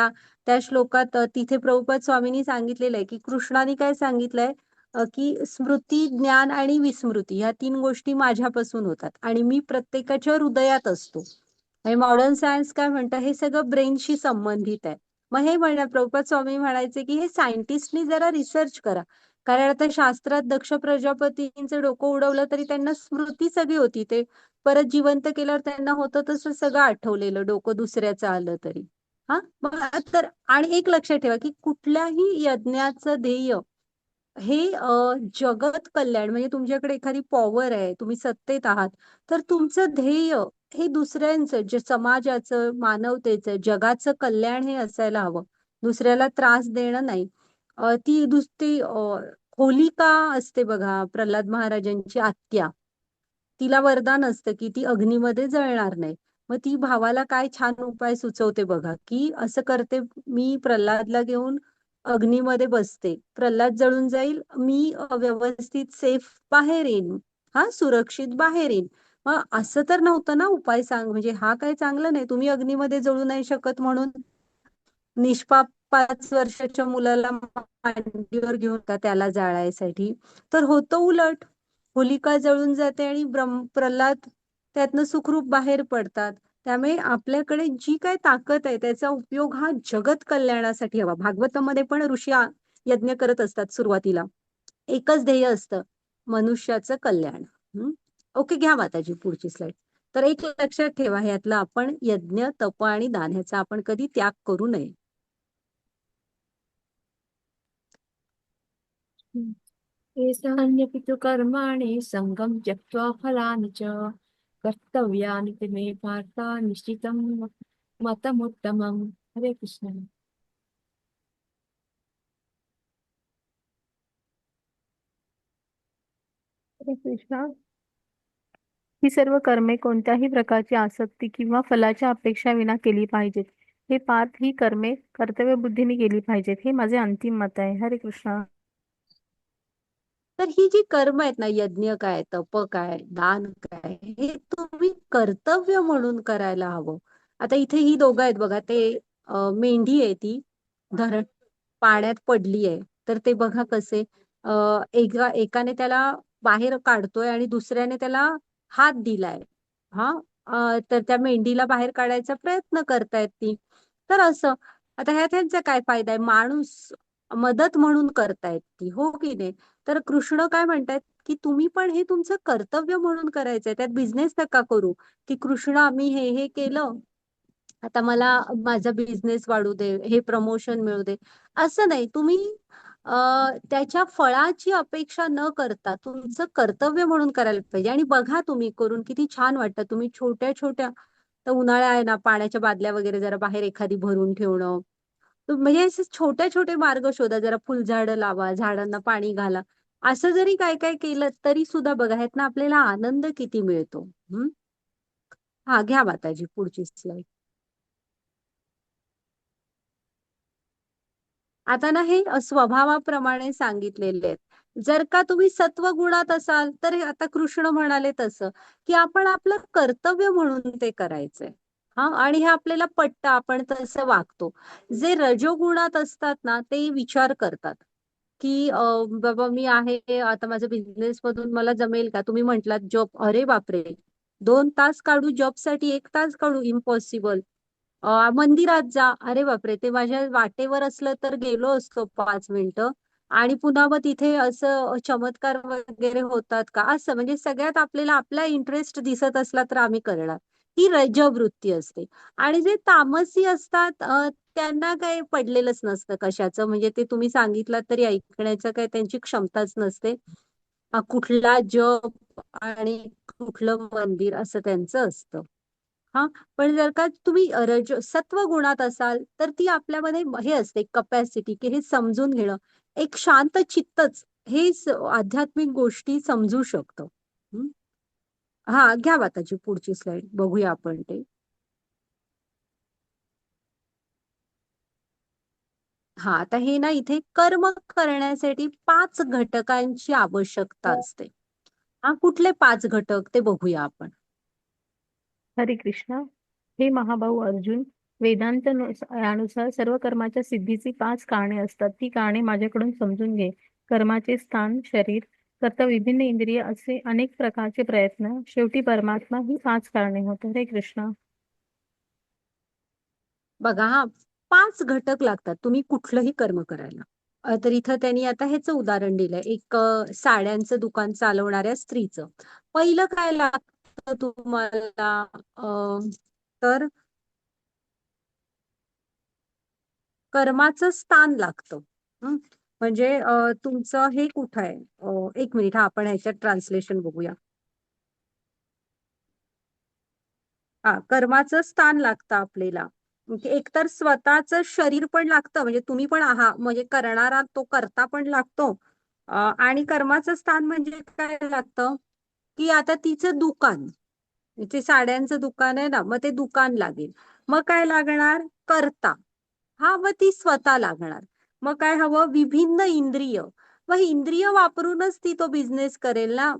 त्या श्लोकात तिथे प्रभुपाद स्वामींनी सांगितलेलं आहे की कृष्णाने काय सांगितलंय, की स्मृती, ज्ञान आणि विस्मृती ह्या 3 गोष्टी माझ्यापासून होतात आणि मी प्रत्येकाच्या हृदयात असतो. आणि मॉडर्न सायन्स काय म्हणतं, हे सगळं ब्रेनशी संबंधित आहे. मग हे प्रभुपाद स्वामी म्हणायचे की हे सायंटिस्टनी जरा रिसर्च करा. कारण आता शास्त्रात दक्ष प्रजापतींचं डोकं उडवलं तरी त्यांना स्मृती सगळी होती, ते परत जिवंत केल्यावर त्यांना होतं तसं सगळं आठवलेलं, डोकं दुसऱ्याचं आलं तरी. हा, मग तर आणि एक लक्षात ठेवा की कुठल्याही यज्ञाचं ध्येय हे जगत कल्याण, म्हणजे तुमच्याकडे एखादी पॉवर आहे, तुम्ही सत्तेत आहात, तर तुमचं ध्येय हे दुसऱ्यांचं, जे समाजाचं, मानवतेचं, जगाचं कल्याण हे असायला हवं, दुसऱ्याला त्रास देणं नाही. ती होलिका असते बघा, प्रल्हाद महाराजांची आत्या, तिला वरदान असतं की ती अग्नीमध्ये जळणार नाही. मग ती भावाला काय छान उपाय सुचवते बघा, की असं करते, मी प्रल्हादला घेऊन अग्नीमध्ये बसते, प्रल्हाद जळून जाईल, मी व्यवस्थित सेफ बाहेर येईन, हा सुरक्षित बाहेर येईन. मग असं तर नव्हतं ना उपाय सांग, म्हणजे हा काय चांगलं नाही, तुम्ही अग्नीमध्ये जळू नाही शकत म्हणून निष्पाप 5 वर्षाच्या मुलाला मांडीवर घेऊन का त्याला जाळायसाठी? तर होतं उलट, होलिका जळून जाते आणि प्रल्हाद त्यातनं सुखरूप बाहेर पडतात. त्यामुळे आपल्याकडे जी काय ताकद आहे त्याचा उपयोग हा जगत कल्याणासाठी हवा. भागवतामध्ये पण ऋषी यज्ञ करत असतात सुरुवातीला, एकच ध्येय असतं मनुष्याचं कल्याण. ओके, घ्या माताजी पुढची स्लाइड. तर एक लक्षात ठेवा, ह्यातलं आपण यज्ञ, तप आणि दान ह्याचा आपण कधी त्याग करू नये. येषान्यपि तु कर्माणि सङ्गं त्यक्त्वा फलानि च कर्तव्यानि ते मे पार्थ निश्चितं मतमुत्तमम्. हरे कृष्ण. हरे कृष्णा. ही सर्व कर्मे कोणत्याही प्रकारची आसक्ती किंवा फलाच्या अपेक्षा विना केली पाहिजेत. हे पार्थ, ही कर्मे कर्तव्य बुद्धीने केली पाहिजेत. हे माझे अंतिम मत आहे. हरे कृष्णा. तर ही जी कर्म आहेत ना, यज्ञ काय, तप काय, दान काय, हे तुम्ही कर्तव्य म्हणून करायला हवं. आता इथे ही दोघं आहेत बघा, ते मेंढी आहे ती धरण पाण्यात पडली आहे. तर ते बघा कसे एकाने त्याला बाहेर काढतोय आणि दुसऱ्याने त्याला हात दिलाय. हा तर त्या मेंढीला बाहेर काढायचा प्रयत्न करतायत ती. तर असं आता ह्या त्यांचा काय फायदा आहे, माणूस मदत म्हणून करतायत ती, हो की नाही. तर कृष्ण काय म्हणतात की तुम्ही पण हे तुमचं कर्तव्य म्हणून करायचंय, त्यात बिझनेस नका करू की कृष्ण आम्ही हे हे केलं, आता मला माझा बिझनेस वाढू दे, हे प्रमोशन मिळू दे. असं नाही, तुम्ही त्याच्या फळाची अपेक्षा न करता तुमचं कर्तव्य म्हणून करायला पाहिजे. आणि बघा तुम्ही करून किती छान वाटतं. तुम्ही छोट्या छोट्या, तर उन्हाळा आहे ना, पाण्याच्या बादल्या वगैरे जरा बाहेर एखादी भरून ठेवणं, म्हणजे असे छोटे छोटे मार्ग शोधा. जरा फुलझाडं लावा, झाडांना पाणी घाला. असं जरी काय काय केलं तरी सुद्धा बघा, ह्यातनं आपल्याला आनंद किती मिळतो. हा, घ्या माताजी पुढची स्लाइड. आता ना हे स्वभावाप्रमाणे सांगितलेले आहेत. जर का तुम्ही सत्वगुणात असाल तर आता कृष्ण म्हणाले तसं की आपण आपलं कर्तव्य म्हणून ते करायचंय. हा, आणि हे आपल्याला पटतं, आपण तसं वागतो. जे रजोगुणात असतात ना, ते विचार करतात की बाबा मी आहे आता, माझं बिझनेस मधून मला जमेल का. तुम्ही म्हटलात जॉब, अरे बापरे, 2 तास काढू जॉबसाठी, 1 तास काढू, इम्पॉसिबल. मंदिरात जा, अरे बापरे, ते माझ्या वाटेवर असलं तर गेलो असतो 5 मिनिटं. आणि पुन्हा मग तिथे असं चमत्कार वगैरे होतात का, असं म्हणजे सगळ्यात आपल्याला आपला इंटरेस्ट दिसत असला तर आम्ही करणार. ही रजवृत्ती असते. आणि जे तामसी असतात त्यांना काही पडलेलंच नसतं कशाचं, म्हणजे ते तुम्ही सांगितलं तरी ऐकण्याचं काही त्यांची क्षमताच नसते. कुठला जप आणि कुठलं मंदिर असं त्यांचं असतं. हा, पण जर का तुम्ही सत्व गुणात असाल तर ती आपल्यामध्ये हे असते कपॅसिटी की हे समजून घेणं, एक शांत चित्तच हे आध्यात्मिक गोष्टी समजू शकतं. हा, घ्या माताजी पुढची स्लाइड, बघूया आपण ते. हा, आता हे ना, इथे कर्म करण्यासाठी 5 घटकांची आवश्यकता असते. हा, कुठले 5 घटक ते बघूया आपण. हरे कृष्णा. हे महाभाऊ अर्जुन, वेदांत यानुसार सर्व कर्माच्या सिद्धीची 5 कारणे असतात. ती कारणे माझ्याकडून समजून घे. कर्माचे स्थान शरीर, करता विभिन्न इंद्रिय, असे अनेक प्रकारचे प्रयत्न, शेवटी परमात्मा, ही 5 कारणे होत. हरे कृष्णा. बघा, हा 5 घटक लागतात तुम्ही कुठलंही कर्म करायला. तर इथं त्यांनी आता ह्याचं उदाहरण दिलंय, एक साड्यांचं दुकान चालवणाऱ्या स्त्रीचं. पहिलं काय लागतं तुम्हाला, तर कर्माचं स्थान लागतं. म्हणजे तुमचं हे कुठं आहे, 1 मिनिट, हा आपण ह्याच्यात ट्रान्सलेशन बघूया. हा, कर्माचं स्थान लागतं आपल्याला. एकतर स्वतःचं शरीर पण लागतं, म्हणजे तुम्ही पण आहात, म्हणजे करणारा तो करता पण लागतो. आणि कर्माचं स्थान म्हणजे काय लागतं की आता तिचं दुकान, ते साड्यांचं दुकान आहे ना, मग ते दुकान लागेल. मग काय लागणार, करता. हा, मग ती स्वतः लागणार. मग काय हवं, विभिन्न इंद्रिय. मग इंद्रिय वापरूनच ती तो बिझनेस करेल ना.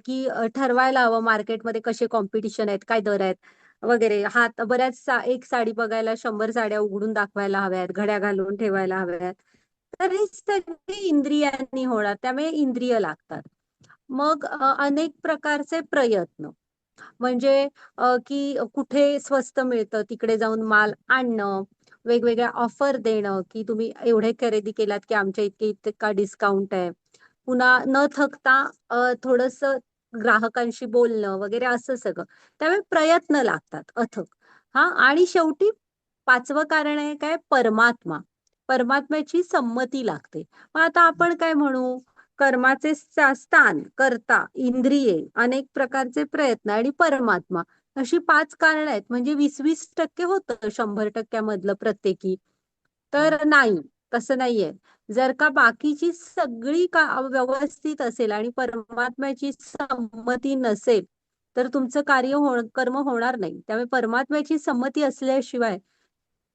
की ठरवायला हवं मार्केटमध्ये कसे कॉम्पिटिशन आहेत, काय दर आहेत वगैरे. हात बऱ्याच एक साडी बघायला 100 साड्या उघडून दाखवायला हव्यात, घड्या घालून ठेवायला हव्यात. तर हे सगळे इंद्रियांनी होणार, त्यामुळे इंद्रिय लागतात. मग अनेक प्रकारचे प्रयत्न, म्हणजे की कुठे स्वस्त मिळतं तिकडे जाऊन माल आणणं, वेगवेगळ्या ऑफर देणं की तुम्ही एवढे खरेदी केलात की आमच्या इतके इतका डिस्काउंट आहे. पुन्हा न थकता थोडस ग्राहकांशी बोलणं वगैरे असं सगळं. त्यामुळे प्रयत्न लागतात अथक. हा, आणि शेवटी 5वं कारण आहे काय, परमात्मा. परमात्म्याची संमती लागते. मग आता आपण काय म्हणू, कर्माचे स्थान, कर्ता, इंद्रिये, अनेक प्रकारचे प्रयत्न आणि परमात्मा, अशी 5 कारणं आहेत. म्हणजे 20-20% होतं 100% प्रत्येकी. तर नाही, तसं नाहीये. जर का बाकीची सगळी व्यवस्थित असेल आणि परमात्म्याची संमती नसेल, तर तुमचं कर्म होणार नाही. त्यामुळे परमात्म्याची संमती असल्याशिवाय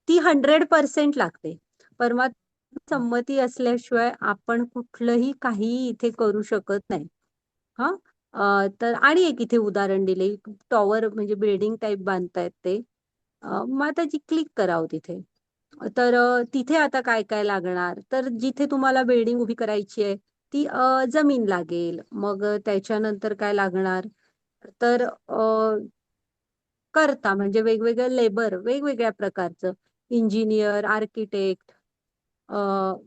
ती 100% लागते. परमात्मा संमती असल्याशिवाय आपण कुठलंही काहीही इथे करू शकत नाही. हा, तर आणि एक इथे उदाहरण दिले, टॉवर म्हणजे बिल्डिंग टाईप बांधतायत ते. मग आता क्लिक करावं तिथे. तर तिथे आता काय काय लागणार, तर जिथे तुम्हाला बिल्डिंग उभी करायची आहे ती जमीन लागेल. मग त्याच्यानंतर काय लागणार, तर करता म्हणजे वेगवेगळं लेबर, वेगवेगळ्या प्रकारचं इंजिनियर, आर्किटेक्ट,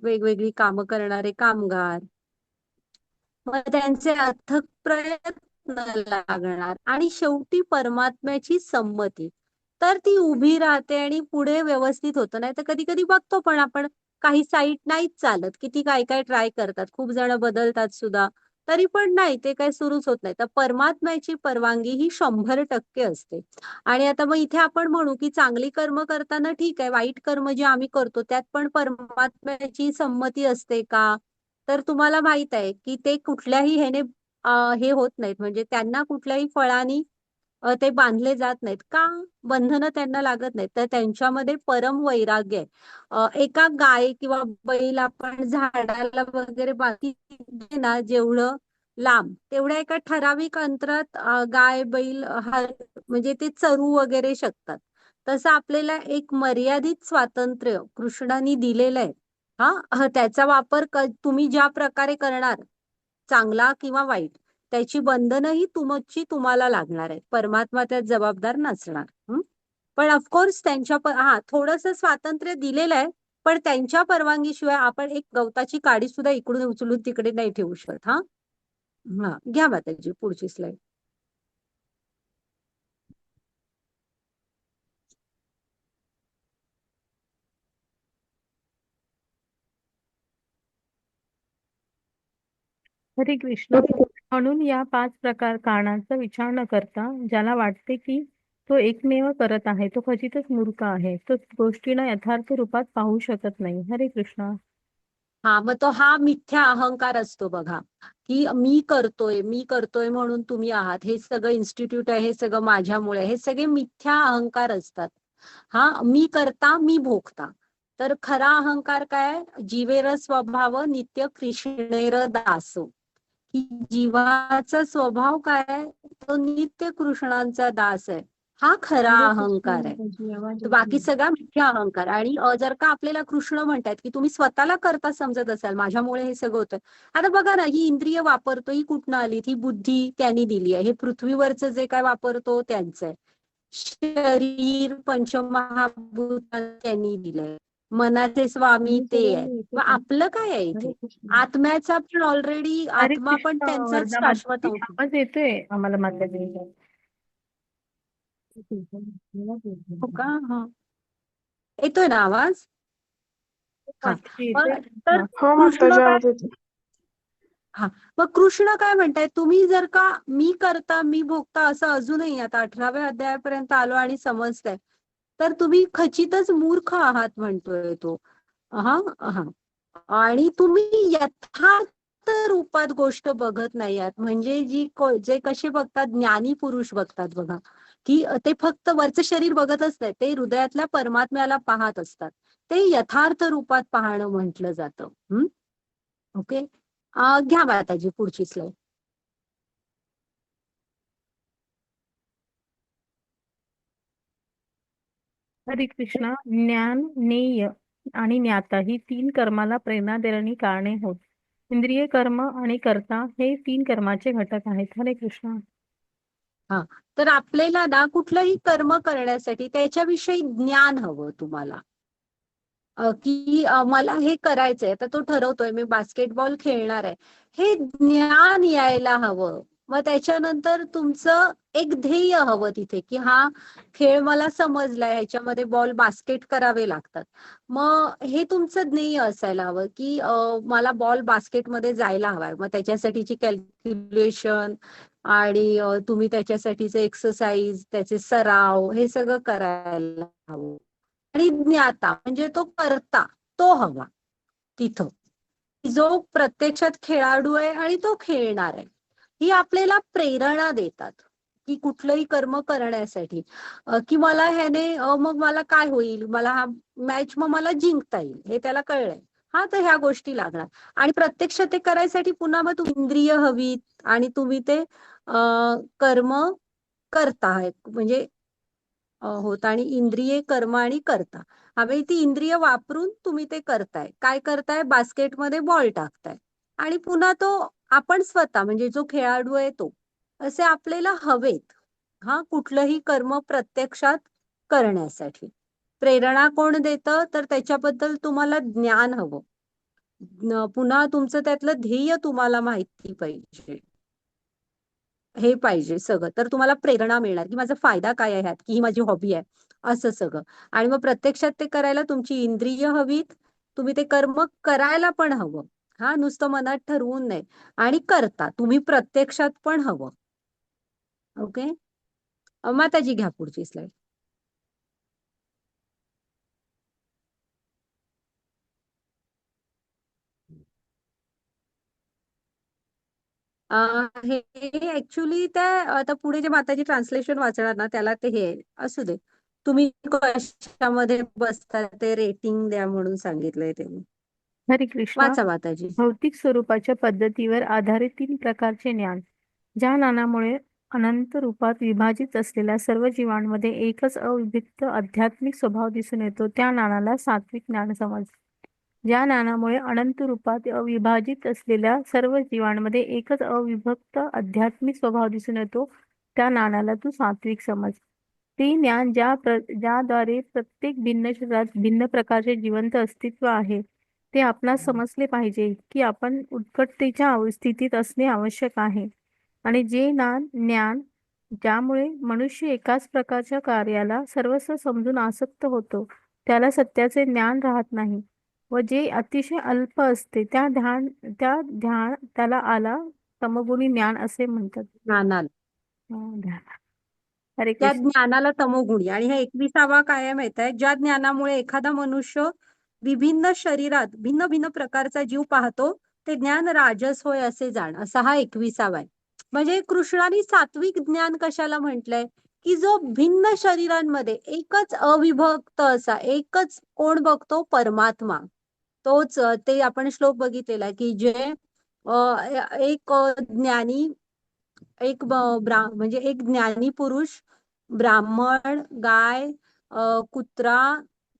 वेगवेगळी कामं करणारे कामगार, मग त्यांचे अथक प्रयत्न लागणार आणि शेवटी परमात्म्याची संमती. तर ती उभी राहते आणि पुढे व्यवस्थित होतं. नाही तर कधी कधी बघतो पण आपण, काही साईट नाहीच चालत, किती काय काय ट्राय करतात, खूप जण बदलतात सुद्धा, तरी पण नाही, ते काही सुरूच होत नाही. तर परमात्म्याची परवानगी ही 100% असते. आणि आता मग इथे आपण म्हणू की चांगली कर्म करताना ठीक आहे, वाईट कर्म जे आम्ही करतो त्यात पण परमात्म्याची संमती असते का, तर तुम्हाला माहित आहे की ते कुठल्याही ह्याने हे होत नाहीत. म्हणजे त्यांना कुठल्याही फळानी ते बांधले जात नाहीत का, बंधनं त्यांना लागत नाहीत. तर त्यांच्यामध्ये परम वैराग्य आहे. एका गाय किंवा बैल आपण झाडाला वगैरे बाकी ना, जेवढं लांब तेवढ्या एका ठराविक अंतरात गाय बैल म्हणजे ते चरू वगैरे शकतात. तसं आपल्याला एक मर्यादित स्वातंत्र्य कृष्णाने दिलेलं आहे. त्याचा वापर तुम्ही ज्या प्रकारे करणार, चांगला किंवा वाईट, त्याची बंधनही तुम्हाला लागणार आहे. परमात्मा त्यात जबाबदार नसणार. पण ऑफकोर्स त्यांच्या थोडंसं स्वातंत्र्य दिलेलं आहे, पण त्यांच्या परवानगीशिवाय आपण एक गवताची काडी सुद्धा इकडून उचलून तिकडे नाही ठेवू शकत. घ्या माताजी पुढची स्लाइड. हरे कृष्ण. म्हणून या 5 कारणांचा विचार न करता ज्याला वाटते की तो एकमेव करत आहे तो खचितच मूर्ख आहे. तो गोष्टींना यथार्थ रूपात पाहू शकत नाही. हरे कृष्ण. मग तो हा मिथ्या अहंकार असतो बघा, की मी करतोय म्हणून तुम्ही आहात, हे सगळं इन्स्टिट्यूट आहे, हे सगळं माझ्यामुळे, हे सगळे मिथ्या अहंकार असतात. मी करता मी भोगता. तर खरा अहंकार काय, जीवेर स्वभाव नित्य कृष्णेर दासो, की जीवाचा स्वभाव काय आहे, तो नित्य कृष्णांचा दास आहे. हा खरा हरे कृष्ण अहंकार आहे. माताजी, आवाज तर येत बाकी नाही. सगळा मिथ्या अहंकार. आणि जर का आपल्याला कृष्ण म्हणतात की तुम्ही स्वतःला करता समजत असाल, माझ्यामुळे हे सगळं होतं. आता बघा ना, ही इंद्रिय वापरतो ही कुठनं आली, ही बुद्धी त्यांनी दिली आहे. हे पृथ्वीवरचं जे काय वापरतो त्यांचं आहे. शरीर पंचमहाभूत त्यांनी दिलंय. मनाचे स्वामी मी ते सगळ्यांना आहे. येते मग पण आपलं काय आहे हरे इथे, कृष्ण. आत्म्याचा पण ऑलरेडी, हरे आत्मा पण कृष्ण. त्यांचाच वरदा शाश्वत माताजी, अंश. आवाज येतोय आम्हाला माताजी. हो का? येतोय ना आवाज? माताजी मग येतोय. तर हो कृष्ण माताजी, काय, आवाज येतो. मग कृष्ण काय म्हणताय, तुम्ही जर का मी करता मी भोगता असं अजूनही आता 18व्या अध्यायापर्यंत आलो आणि समजताय, तर तुम्ही खचितच मूर्ख आहात म्हणतोय तो. हा हा आणि तुम्ही यथार्थ रूपात गोष्ट बघत नाही आहात. म्हणजे जे कसे बघतात, ज्ञानी पुरुष बघतात बघा, की ते फक्त वरचं शरीर बघतच नाही, ते हृदयातल्या परमात्म्याला पाहत असतात. ते यथार्थ रूपात पाहणं म्हटलं जातं. ओके, घ्या माताजी पुढची स्लाइड. हरे कृष्ण. ज्ञान, ज्ञेय आणि ज्ञाता ही 3 कर्माला प्रेरणा देणारी कारणे होत. इंद्रिय कर्म आणि कर्ता हे 3 कर्माचे घटक आहेत. हरे कृष्ण. तर आपल्याला ना कुठलंही कर्म करण्यासाठी त्याच्याविषयी ज्ञान हवं तुम्हाला. की मला हे करायचंय, तर तो ठरवतोय मी बास्केटबॉल खेळणार आहे, हे ज्ञान यायला हवं. मग त्याच्यानंतर तुमचं एक ध्येय हवं तिथे, की हा खेळ मला समजलाय, ह्याच्यामध्ये बॉल बास्केट करावे लागतात. मग हे तुमचं ध्येय असायला हवं, की मला बॉल बास्केटमध्ये जायला हवाय. मग त्याच्यासाठीची कॅल्क्युलेशन आणि तुम्ही त्याच्यासाठीचे एक्सरसाइज, त्याचे सराव, हे सगळं करायला हवं. आणि ज्ञाता म्हणजे तो करता, तो हवा तिथं, जो प्रत्यक्षात खेळाडू आहे आणि तो खेळणार आहे. ही आपल्याला प्रेरणा देतात की कुठलंही कर्म करण्यासाठी, की मला ह्याने मग मला काय होईल, मला हा मॅच मग मला जिंकता येईल, हे त्याला कळलंय. हा, तर ह्या गोष्टी लागणार. आणि प्रत्यक्ष ते करायसाठी पुन्हा मग तुम्ही इंद्रिय हवीत आणि तुम्ही ते कर्म करता, म्हणजे होत. आणि इंद्रिये, कर्म आणि करता, हवे ती इंद्रिय वापरून तुम्ही ते करताय. काय करताय? बास्केटमध्ये बॉल टाकताय. आणि पुन्हा तो आपण स्वतः, म्हणजे जो खेळाडू आहे तो, असे आपल्याला हवेत हा कुठलंही कर्म प्रत्यक्षात करण्यासाठी. प्रेरणा कोण देतं? तर त्याच्याबद्दल तुम्हाला ज्ञान हवं. पुन्हा तुमचं त्यातलं ध्येय तुम्हाला माहिती पाहिजे. हे पाहिजे सगळं, तर तुम्हाला प्रेरणा मिळणार, की माझा फायदा काय आहे ह्यात, की ही माझी हॉबी आहे, असं सगळं. आणि मग प्रत्यक्षात ते करायला तुमची इंद्रिय हवीत, तुम्ही ते कर्म करायला पण हवं. हा, नुसतं मनात ठरवून नाही. आणि करता तुम्ही प्रत्यक्षात पण हवं. ओके. माताजी घ्या पुढची स्लाइड. हे ऍक्च्युली त्या आता पुढे जे माताजी ट्रान्सलेशन वाचणार ना, त्याला ते हे असू दे. तुम्ही कशामध्ये बसता ते रेटिंग द्या म्हणून सांगितलंय ते. हरे कृष्णा. वाचा माताजी. भौतिक स्वरूपाच्या पद्धतीवर आधारित 3 प्रकारचे ज्ञान. ज्या ज्ञानामुळे अनंत रूपात विभाजित असलेल्या सर्व जीवांमध्ये एकच अविभक्त आध्यात्मिक स्वभाव दिसून येतो, त्या ज्ञानाला सात्विक ज्ञान समज. ज्या ज्ञानामुळे अनंत रूपात अविभाजित असलेल्या सर्व जीवांमध्ये एकच अविभक्त आध्यात्मिक स्वभाव दिसून येतो, त्या ज्ञानाला तू सात्विक समज. ते ज्ञान ज्याद्वारे प्रत्येक भिन्न शरीरात भिन्न प्रकारचे जिवंत अस्तित्व आहे, ते आपणास समजले पाहिजे की आपण उत्कटतेच्या स्थितीत असणे आवश्यक आहे. आणि जे ज्ञान ज्यामुळे मनुष्य एकाच प्रकारच्या कार्याला सर्वस्व समजून आसक्त होतो, त्याला सत्याचे ज्ञान राहत नाही. व जे अतिशय अल्प असते त्याला आला तमोगुणी ज्ञान असे म्हणतात. ज्ञानाला, ध्यान. हरे त्या कृष्ण. ज्ञानाला तमोगुणी. आणि हा 21वा काय आहे माहित आहे? ज्या ज्ञानामुळे एखादा मनुष्य विभिन्न शरीरात भिन्न भिन्न प्रकारचा जीव पाहतो, ते ज्ञान राजस होय असे जाण, असा हा 21वा आहे. म्हणजे कृष्णाने सात्विक ज्ञान कशाला म्हटलंय? की जो भिन्न शरीरांमध्ये एकच अविभक्त असा एकच कोण बघतो? परमात्मा. तोच ते आपण श्लोक बघितलेला आहे, की जे एक ज्ञानी, एक म्हणजे एक ज्ञानी पुरुष ब्राह्मण, गाय, कुत्रा,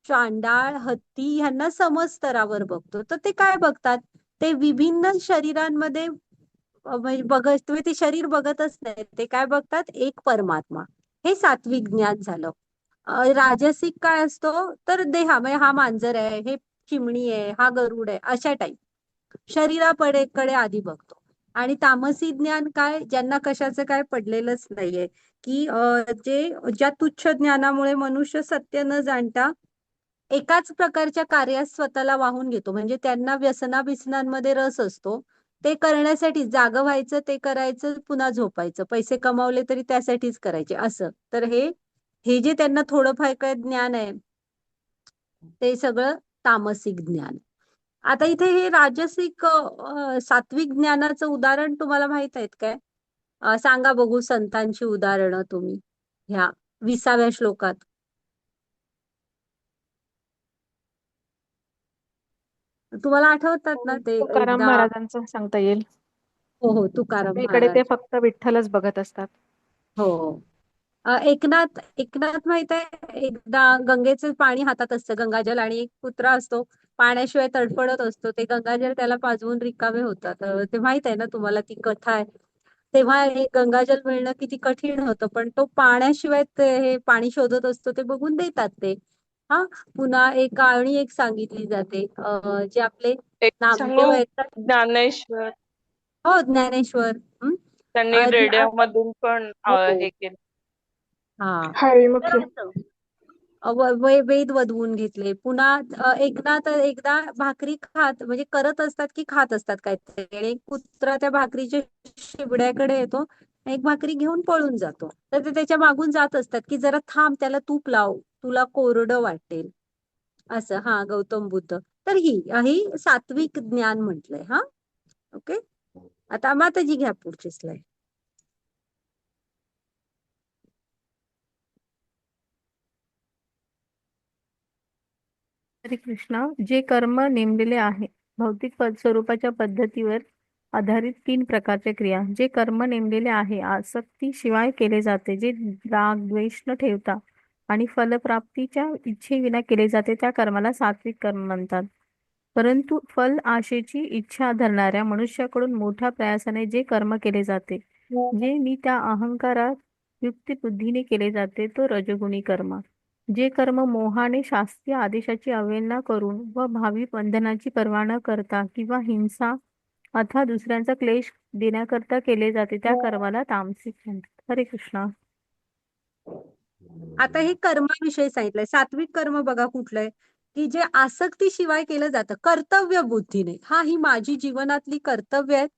चांडाळ, हत्ती ह्यांना समस्तरावर बघतो. तर ते काय बघतात? ते विभिन्न शरीरांमध्ये म्हणजे बघत, तुम्ही ते शरीर बघतच नाही, ते काय बघतात? एक परमात्मा. हे सात्विक ज्ञान झालं. राजसिक काय असतो? तर देहा, म्हणजे हा मांजर आहे, हे चिमणी आहे, हा गरुड आहे, अशा टाईप शरीराकडे आधी बघतो. आणि तामसी ज्ञान काय? ज्यांना कशाचं काय पडलेलंच नाहीये, की ज्या तुच्छ ज्ञानामुळे मनुष्य सत्य न जाणता एकाच प्रकारच्या कार्यात स्वतःला वाहून घेतो. म्हणजे त्यांना व्यसनाबिसनांमध्ये रस असतो. ते करण्यासाठी जागं व्हायचं, ते करायचं, पुन्हा झोपायचं, पैसे कमावले तरी त्यासाठीच करायचे, असं. तर हे हे जे त्यांना थोडंफार काय ज्ञान आहे, ते सगळं तामसिक ज्ञान. आता इथे हे राजसिक सात्विक ज्ञानाचं उदाहरण तुम्हाला माहित आहेत काय? सांगा बघू संतांची उदाहरणं तुम्ही ह्या 20व्या श्लोकात. तुम्हाला आठवतात ना ते तुकाराम एकदा? महाराजांचं सांगता येईल. हो हो, तुकाराम सगळीकडे ते महाराज. फक्त विठ्ठलच बघत असतात. हो. एकनाथ एकनाथ माहित आहे? एकदा गंगेचं पाणी हातात असतं, गंगाजल, आणि एक कुत्रा असतो, पाण्याशिवाय तडफडत असतो. ते गंगाजल त्याला पाजवून रिकामे होतात. ते माहित आहे ना तुम्हाला, ती कथा आहे. तेव्हा हे गंगाजल मिळणं किती कठीण होतं, पण तो पाण्याशिवाय हे पाणी शोधत असतो, ते बघून देतात ते. हा, पुन्हा एक आणि एक सांगितली जाते जे आपले एक नामदेव सांगू आहेत ना. ज्ञानेश्वर हो, ज्ञानेश्वर. त्यांनी रेडिओमधून पण हो. हे केलं. हा, तर हरिमुखी असं वेद वधवून घेतले. पुन्हा एकदा भाकरी खात म्हणजे करत असतात की खात असतात काहीतरी, आणि एक कुत्रा त्या भाकरीच्या शिबड्याकडे येतो, एक भाकरी घेऊन पळून जातो. तर ते त्याच्या मागून जात असतात की जरा थांब, त्याला तूप लाव, तुला कोरडं वाटेल. असं, हा, गौतम बुद्ध. तर ही ही सात्विक ज्ञान म्हटलंय. हा, ओके. आता माताजी घ्या पुढची स्लाइड. हरे कृष्णा. जे कर्म नेमलेले आहे भौतिक स्वरूपाच्या पद्धतीवर आधारित 3 प्रकारच्या क्रिया. जे कर्म नेमलेले आहे आसक्ती शिवाय केले जाते, जे राग द्वेष न ठेवता आणि फलप्राप्तीच्या इच्छेविना केले जाते, त्या कर्माला सात्विक कर्म म्हणतात. परंतु फल आशेची इच्छा धरणाऱ्या मनुष्याकडून मोठ्या प्रयासाने जे कर्म केले जाते, जे मी त्या अहंकारात युक्तिबुद्धीने केले जाते, तो रजोगुणी कर्म. जे कर्म मोहाने शास्त्रीय आदेशाची अवहेलना करून व भावी बंधनाची पर्वा न करता किंवा हिंसा अथवा दुसऱ्यांचा क्लेश देण्याकरता केले जाते, त्या कर्माला तामसिक म्हणतात. हरे कृष्णा. आता हे कर्माविषयी सांगितलंय. सात्विक कर्म बघा कुठलंय, की जे आसक्ती शिवाय केलं जातं कर्तव्य बुद्धीने. हा, ही माझी जीवनातली कर्तव्य आहेत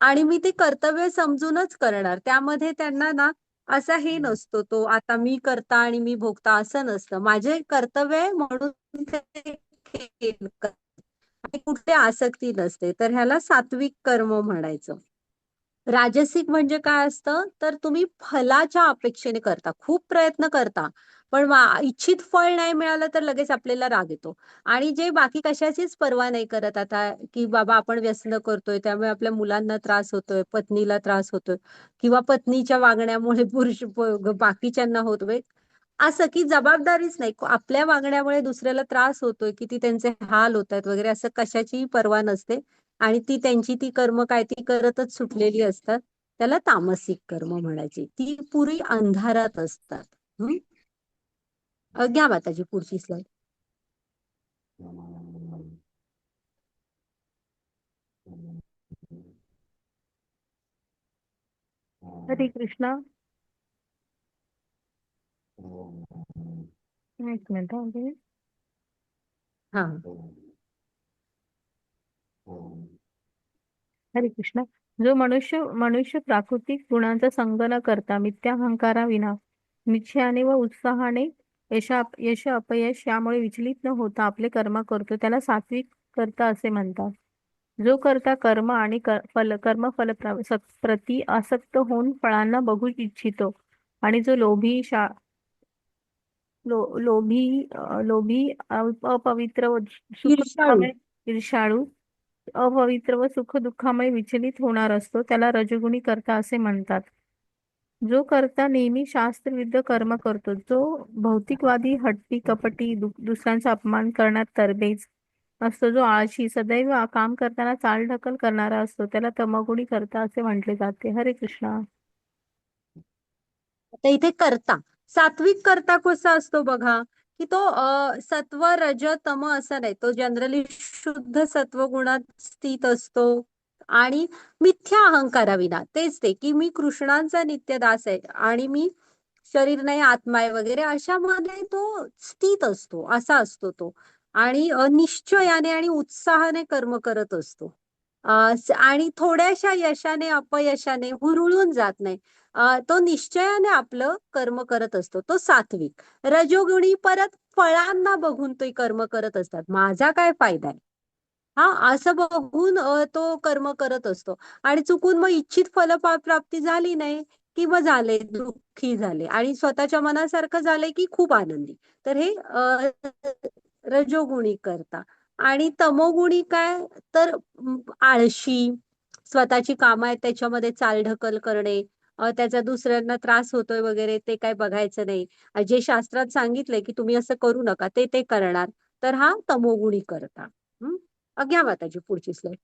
आणि मी ते कर्तव्य समजूनच करणार. त्यामध्ये त्यांना ना असा हे नसतो, तो आता मी करता आणि मी भोगता, असं नसतं. माझे कर्तव्य आहे म्हणून ते केलं. आणि कुठे आसक्ती नसते, तर ह्याला सात्विक कर्म म्हणायचं. राजसिक म्हणजे काय असतं, तर तुम्ही फलाच्या अपेक्षेने करता, खूप प्रयत्न करता, पण इच्छित फळ नाही मिळालं तर लगेच आपल्याला राग येतो. आणि जे बाकी कशाचीच पर्वा नाही करत, आता की बाबा आपण व्यसन करतोय त्यामुळे आपल्या मुलांना त्रास होतोय, पत्नीला त्रास होतोय, किंवा पत्नीच्या वागण्यामुळे बाकीच्यांना होतोय, असं की जबाबदारीच नाही, आपल्या वागण्यामुळे दुसऱ्याला त्रास होतोय, किती त्यांचे हाल होत आहेत वगैरे, असं कशाचीही पर्वा नसते. आणि ती कर्म काय ती करतच सुटलेली असतात. त्याला तामसिक कर्म म्हणायची. ती पुरी अंधारात असतात. घ्या माताजी पुढची स्लाइड. हरे कृष्णा. एक मिनिट हा, अजून. हा, हरे कृष्णा. जो मनुष्य प्राकृतिक गुणांचा संग न करता मिथ्या अहंकाराविना निश्चयाने व उत्साहाने यश अपयश यामुळे विचलित न होता आपले कर्म करतो, त्याला सात्विक कर्ता असे म्हणतात. जो करता कर्म आणि कर्म फल प्रती आसक्त होऊन फळांना बघू इच्छितो आणि जो लोभी अपवित्र व सुख ईर्ष्याळू. दुःखामुळे ईर्ष्याळू अपवित्र व सुख दुःखामुळे विचलित होणार असतो, त्याला रजोगुणी कर्ता असे म्हणतात. जो कर्ता नेहमी शास्त्रविरुद्ध कर्म करतो, जो भौतिकवादी, हट्टी, कपटी, दुसऱ्यांचा अपमान करण्यात तरबेज असतो, जो आळशी, सदैव काम करताना चालढकल करणारा असतो, त्याला तमोगुणी कर्ता असे म्हटले जाते. हरे कृष्णा. आता इथे कर्ता, सात्विक कर्ता कसा असतो बघा, की तो सत्व रज तम असा नाही, तो जनरली शुद्ध सत्व गुणात स्थित असतो आणि मिथ्या अहंकाराविना. तेच ते की मी कृष्णांचा नित्य दास आहे आणि मी शरीर नाही आत्मा आहे वगैरे, अशामध्ये तो स्थित असतो, असा असतो तो. आणि निश्चयाने आणि उत्साहाने कर्म करत असतो. आणि थोड्याशा यशाने अपयशाने हुरळून जात नाही. तो निश्चयाने आपलं कर्म करत असतो, तो सात्विक. रजोगुणी परत फळांना बघून ते कर्म करत असतात, माझा काय फायदा आहे, हा, असं बघून तो कर्म करत असतो. आणि चुकून मग इच्छित फलप्राप्ती झाली नाही की मग झाले दुःखी झाले, आणि स्वतःच्या मनासारखं झालंय की खूप आनंदी. तर हे रजोगुणी करता. आणि तमोगुणी काय, तर आळशी, स्वतःची कामं आहेत त्याच्यामध्ये चालढकल करणे, त्याचा दुसऱ्यांना त्रास होतोय वगैरे ते काय बघायचं नाही, जे शास्त्रात सांगितलंय की तुम्ही असं करू नका ते ते करणार, तर हा तमोगुणी करता. घ्या माताजी पुढची स्लाइड.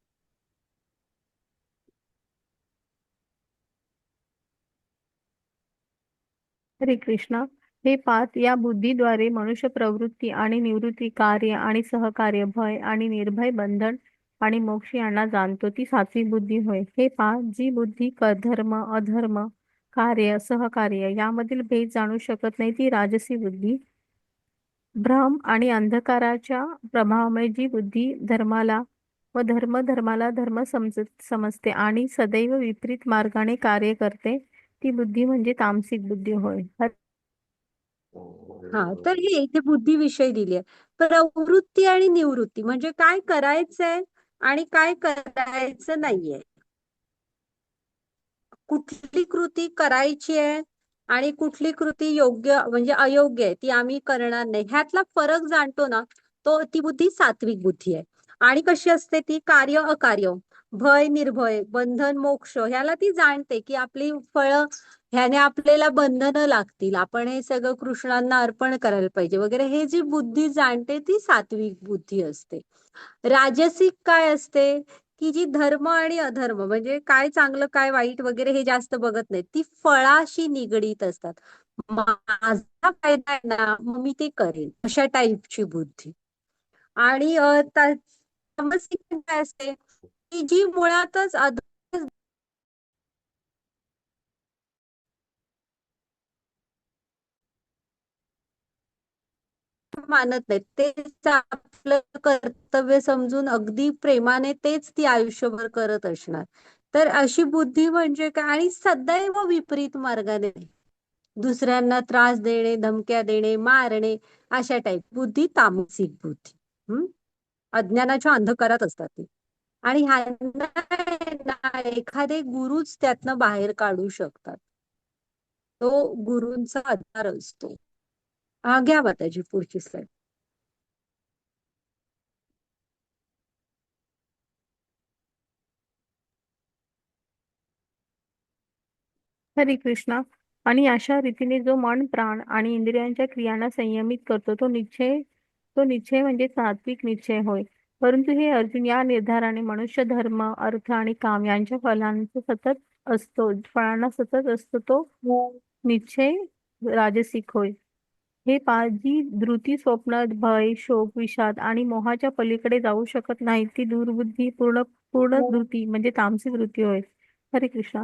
हरे कृष्णा. हे पाच या बुद्धीद्वारे मनुष्य प्रवृत्ती आणि निवृत्ती, कार्य आणि सहकार्य, भय आणि निर्भय, बंधन आणि मोक्ष यांना जाणतो, ती सात्विक बुद्धी होय. हे पाच जी बुद्धी धर्म, अधर्म, कार्य, सहकार्य यामधील भेद जाणू शकत नाही, ती राजसी बुद्धी. भ्रम आणि अंधकाराच्या प्रभावामुळे जी बुद्धी धर्माला व धर्माला धर्म समजते आणि सदैव विपरीत मार्गाने कार्य करते, ती बुद्धी म्हणजे तामसिक बुद्धी होय. हा, तर हे इथे बुद्धीविषयी दिली आहे. प्रवृत्ती आणि निवृत्ती म्हणजे काय करायचंय आणि काय करायचं नाहीये. कुठली कृती करायची आहे आणि कुठली कृती योग्य म्हणजे अयोग्य आहे ती आम्ही करणार नाही, ह्यातला फरक जाणतो ना, तो ती बुद्धी सात्विक बुद्धी आहे. आणि कशी असते ती? कार्य अकार्य, भय निर्भय, बंधन मोक्ष ह्याला ती जाणते की आपली फळं ह्याने आपल्याला बंधनं लागतील, आपण हे सगळं कृष्णांना अर्पण करायला पाहिजे वगैरे, हे जी बुद्धी जाणते ती सात्विक बुद्धी असते. राजसिक काय असते? की जी धर्म आणि अधर्म म्हणजे काय चांगलं काय वाईट वगैरे हे जास्त बघत नाही, ती फळाशी निगडीत असतात. माझा फायदा आहे ना, मग मी ते करेन, अशा टाईपची बुद्धी. आणि तामसिक काय असते? की जी मुळातच मानत नाही, तेच आपलं कर्तव्य समजून अगदी प्रेमाने तेच ती आयुष्यभर करत असणार. तर अशी बुद्धी म्हणजे काय? आणि सदैव विपरीत मार्गाने नाही. दुसऱ्यांना त्रास देणे, धमक्या देणे, मारणे अशा टाईप बुद्धी तामसिक बुद्धी. अज्ञानाच्या अंधकारात असतात ती. आणि ह्यांना आहे ना, एखादे गुरुच त्यातनं बाहेर काढू शकतात. तो गुरूंचा आधार असतो. घ्या माताजी पुढची स्लाइड. हरे कृष्णा. आणि अशा रीतीने जो मन, प्राण आणि इंद्रियांच्या क्रियांना संयमित करतो, तो निश्चय म्हणजे सात्विक निश्चय होय. परंतु हे अर्जुन, या निर्धाराने मनुष्य धर्म, अर्थ आणि काम यांच्या फळांना सतत असतो, तो निश्चय राजसिक होय. हे पाच जी धृती, स्वप्न, भय, शोक, विषाद आणि मोहाच्या पलीकडे जाऊ शकत नाही, ती दुर्बुद्धी, पूर्ण धृती म्हणजे तामसिक वृत्ती होय. हरे कृष्णा.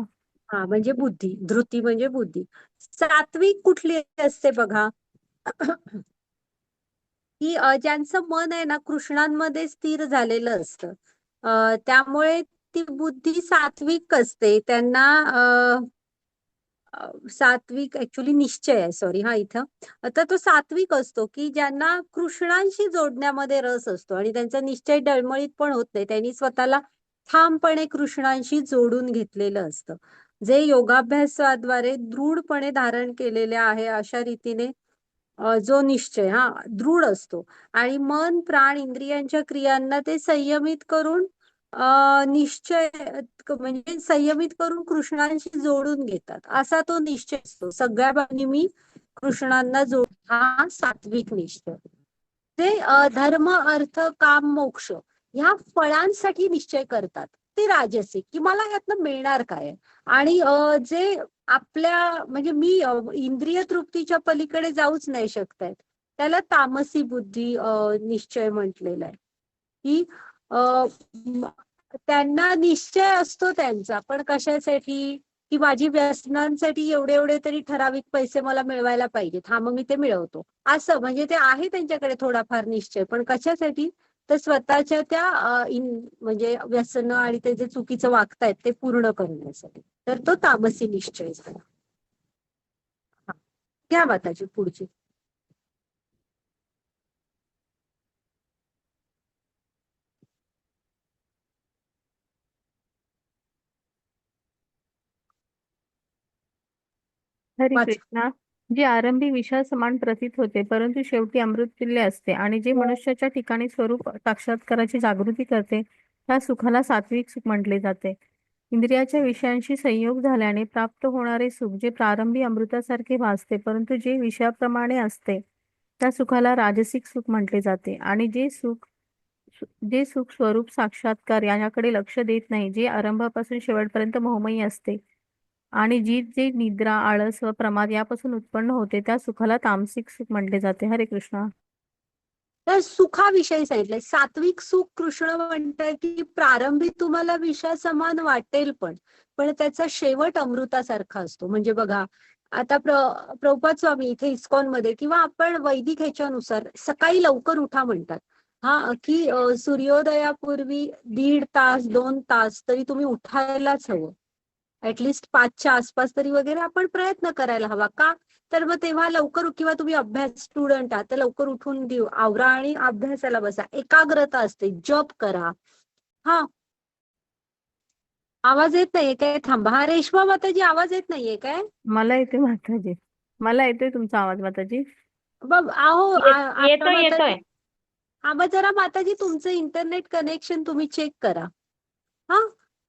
हा, म्हणजे बुद्धी. धृती म्हणजे बुद्धी. सात्विक कुठली असते बघा? की ज्यांचं मन आहे ना कृष्णांमध्ये स्थिर झालेलं असतं, त्यामुळे ती बुद्धी सात्विक असते. त्यांना सात्विक ऍक्च्युली निश्चय आहे, सॉरी, हा इथं तर तो सात्विक असतो की ज्यांना कृष्णांशी जोडण्यामध्ये रस असतो आणि त्यांचा निश्चय डळमळीत पण होत नाही, त्यांनी स्वतःला ठामपणे कृष्णांशी जोडून घेतलेलं असतं, जे योगाभ्यासाद्वारे दृढपणे धारण केलेले आहे. अशा रीतीने जो निश्चय हा दृढ असतो आणि मन, प्राण, इंद्रियांच्या क्रियांना ते संयमित करून निश्चय म्हणजे संयमित करून कृष्णांशी जोडून घेतात, असा तो निश्चय असतो. सगळ्या बाबतीत मी कृष्णांना जोड, हा सात्विक निश्चय. ते धर्म, अर्थ, काम, मोक्ष ह्या फळांसाठी निश्चय करतात, ते राजसिक, की मला यातनं मिळणार काय. आणि जे आपल्या म्हणजे मी इंद्रिय तृप्तीच्या पलीकडे जाऊच नाही शकतायत, त्याला तामसी बुद्धी निश्चय म्हटलेला आहे. की त्यांना निश्चय असतो त्यांचा, पण कशासाठी? की माझी व्यसनांसाठी एवढे एवढे तरी ठराविक पैसे मला मिळवायला पाहिजेत, हा मग मी ते मिळवतो, असं. म्हणजे ते आहे त्यांच्याकडे थोडाफार निश्चय, पण कशासाठी? तर स्वतःच्या त्या म्हणजे व्यसन आणि ते जे चुकीचं वागतायत ते पूर्ण करण्यासाठी. तर तो तामसी निश्चय झाला. घ्या माताजी पुढची. हरे वाच. कृष्णा. जे आरंभी विषय समान प्रतीत होते, परंतु शेवटी अमृततुल्य असते आणि जे मनुष्याच्या ठिकाणी स्वरूप साक्षात्काराची जागृती करते, त्या सुखाला सात्विक सुख म्हटले जाते. इंद्रियाच्या विषयांशी संयोग झाल्याने प्राप्त होणारे सुख, जे प्रारंभी अमृतासारखे भासते, परंतु जे विषयाप्रमाणे असते, त्या सुखाला राजसिक सुख म्हटले जाते. आणि जे सुख स्वरूप साक्षात्कार याकडे लक्ष देत नाही, जे आरंभापासून शेवटपर्यंत मोहमयी असते, आणि जी जी निद्रा, आळस व प्रमाद यापासून उत्पन्न होते त्या सुखाला तामसिक सुख म्हटले जाते. हरे कृष्ण. तर सुखाविषयी सांगितलंय. सात्विक सुख कृष्ण म्हणताय की प्रारंभी तुम्हाला विषासमान वाटेल, पण त्याचा शेवट अमृतासारखा असतो. म्हणजे बघा, आता प्रभुपाद स्वामी इथे इस्कॉन मध्ये किंवा आपण वैदिक ह्याच्यानुसार सकाळी लवकर उठा म्हणतात. हा की सूर्योदयापूर्वी 1.5 तास 2 तास तरी तुम्ही उठायलाच हवं. ऍटलिस्ट 5च्या आसपास तरी वगैरे आपण प्रयत्न करायला हवा. का? तर मग तेव्हा लवकर किंवा तुम्ही अभ्यास स्टुडंट आहात तर लवकर उठून देऊ आवरा आणि अभ्यासाला बसा. एकाग्रता असते. जप करा. हा, आवाज येत नाहीये काय? थांबा. हा, रेश्मा माताजी आवाज येत नाहीये काय? मला येते माताजी. मला येतोय तुमचा आवाज माताजी. बघ अहो आता येतोय माताजी. येतोय. हा, मग जरा माताजी तुमचं इंटरनेट कनेक्शन तुम्ही चेक करा. हा.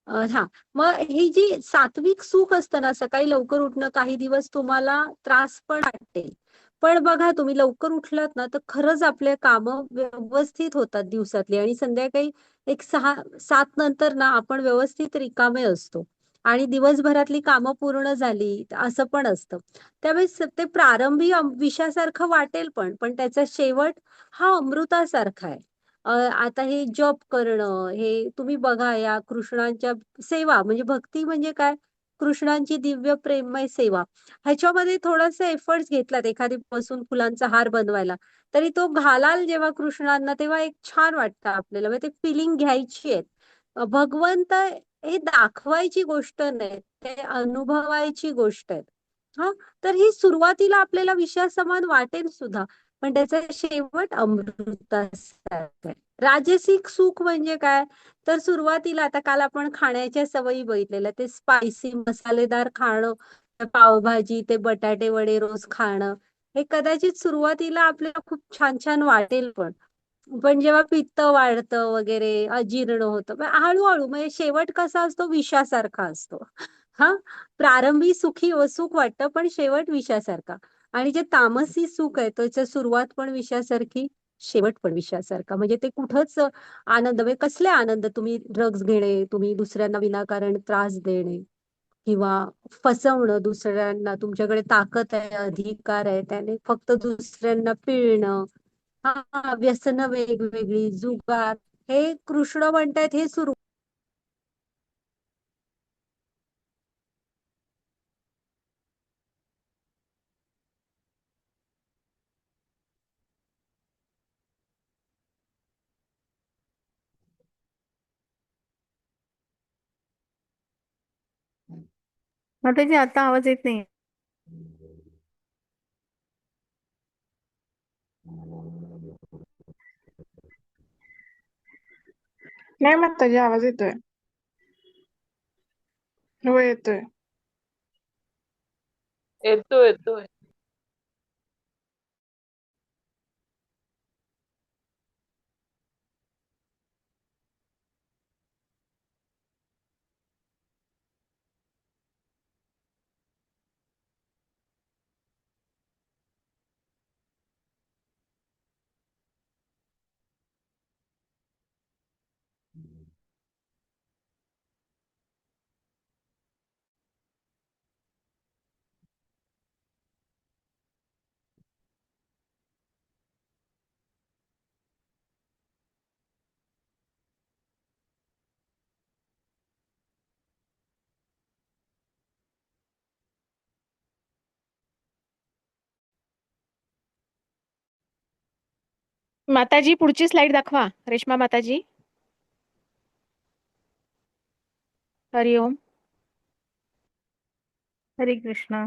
हा, मग ही जी सात्विक सुख असतं ना, सकाळी लवकर उठणं काही दिवस तुम्हाला त्रास पण वाटेल. पण बघा, तुम्ही लवकर उठलात ना तर खरंच आपले कामं व्यवस्थित होतात दिवसातली. आणि संध्याकाळी एक 6-7 नंतर ना आपण व्यवस्थित रिकामे असतो आणि दिवसभरातली कामं पूर्ण झाली असं पण असतं. त्यावेळेस ते प्रारंभी विषासारखं वाटेल, पण त्याचा शेवट हा अमृतासारखा आहे. आता हे जप करणं, हे तुम्ही बघा, या कृष्णांच्या सेवा म्हणजे भक्ती म्हणजे काय? कृष्णांची दिव्य प्रेममय सेवा. ह्याच्यामध्ये थोडंसं एफर्ट्स घेतलात एखादी बसून फुलांचा हार बनवायला, तरी तो घालाल जेव्हा कृष्णांना तेव्हा एक छान वाटतं आपल्याला. म्हणजे ते फिलिंग घ्यायची आहे. भगवंत हे दाखवायची गोष्ट नाही, ते अनुभवायची गोष्ट आहे. हा, तर ही सुरुवातीला आपल्याला विषयासमान वाटेल सुद्धा, पण त्याचा शेवट अमृतासारखा आहे. राजसिक सुख म्हणजे काय? तर सुरुवातीला आता काल आपण खाण्याच्या सवयी बघितलेल्या, ते स्पायसी मसालेदार खाणं, पावभाजी, ते बटाटे वडे रोज खाणं, हे कदाचित सुरुवातीला आपल्याला खूप छान छान वाटेल, पण जेव्हा पित्त वाढतं वगैरे, अजीर्ण होतं, मग हळूहळू म्हणजे शेवट कसा असतो? विषासारखा असतो. हा, प्रारंभी सुख वाटतं, पण शेवट विषासारखा. आणि जे तामसी सुख आहे त्याची सुरुवात पण विषासारखी, शेवट पण विषासारखा. म्हणजे ते कुठंच आनंद, म्हणजे कसले आनंद? तुम्ही ड्रग्ज घेणे, तुम्ही दुसऱ्यांना विनाकारण त्रास देणे किंवा फसवणं दुसऱ्यांना, तुमच्याकडे ताकद आहे, अधिकार आहे, त्याने फक्त दुसऱ्यांना पिळणं, हा, व्यसनं वेगवेगळी, जुगार, हे कृष्ण म्हणतायत हे सुरू. माताजी आता आवाज येत नाही. नाही माताजी, आवाज येतोय. हो, येतोय. येतोय येतोय. माताजी पुढची स्लाइड दाखवा, रेश्मा माताजी. हरिओम. हरे कृष्ण.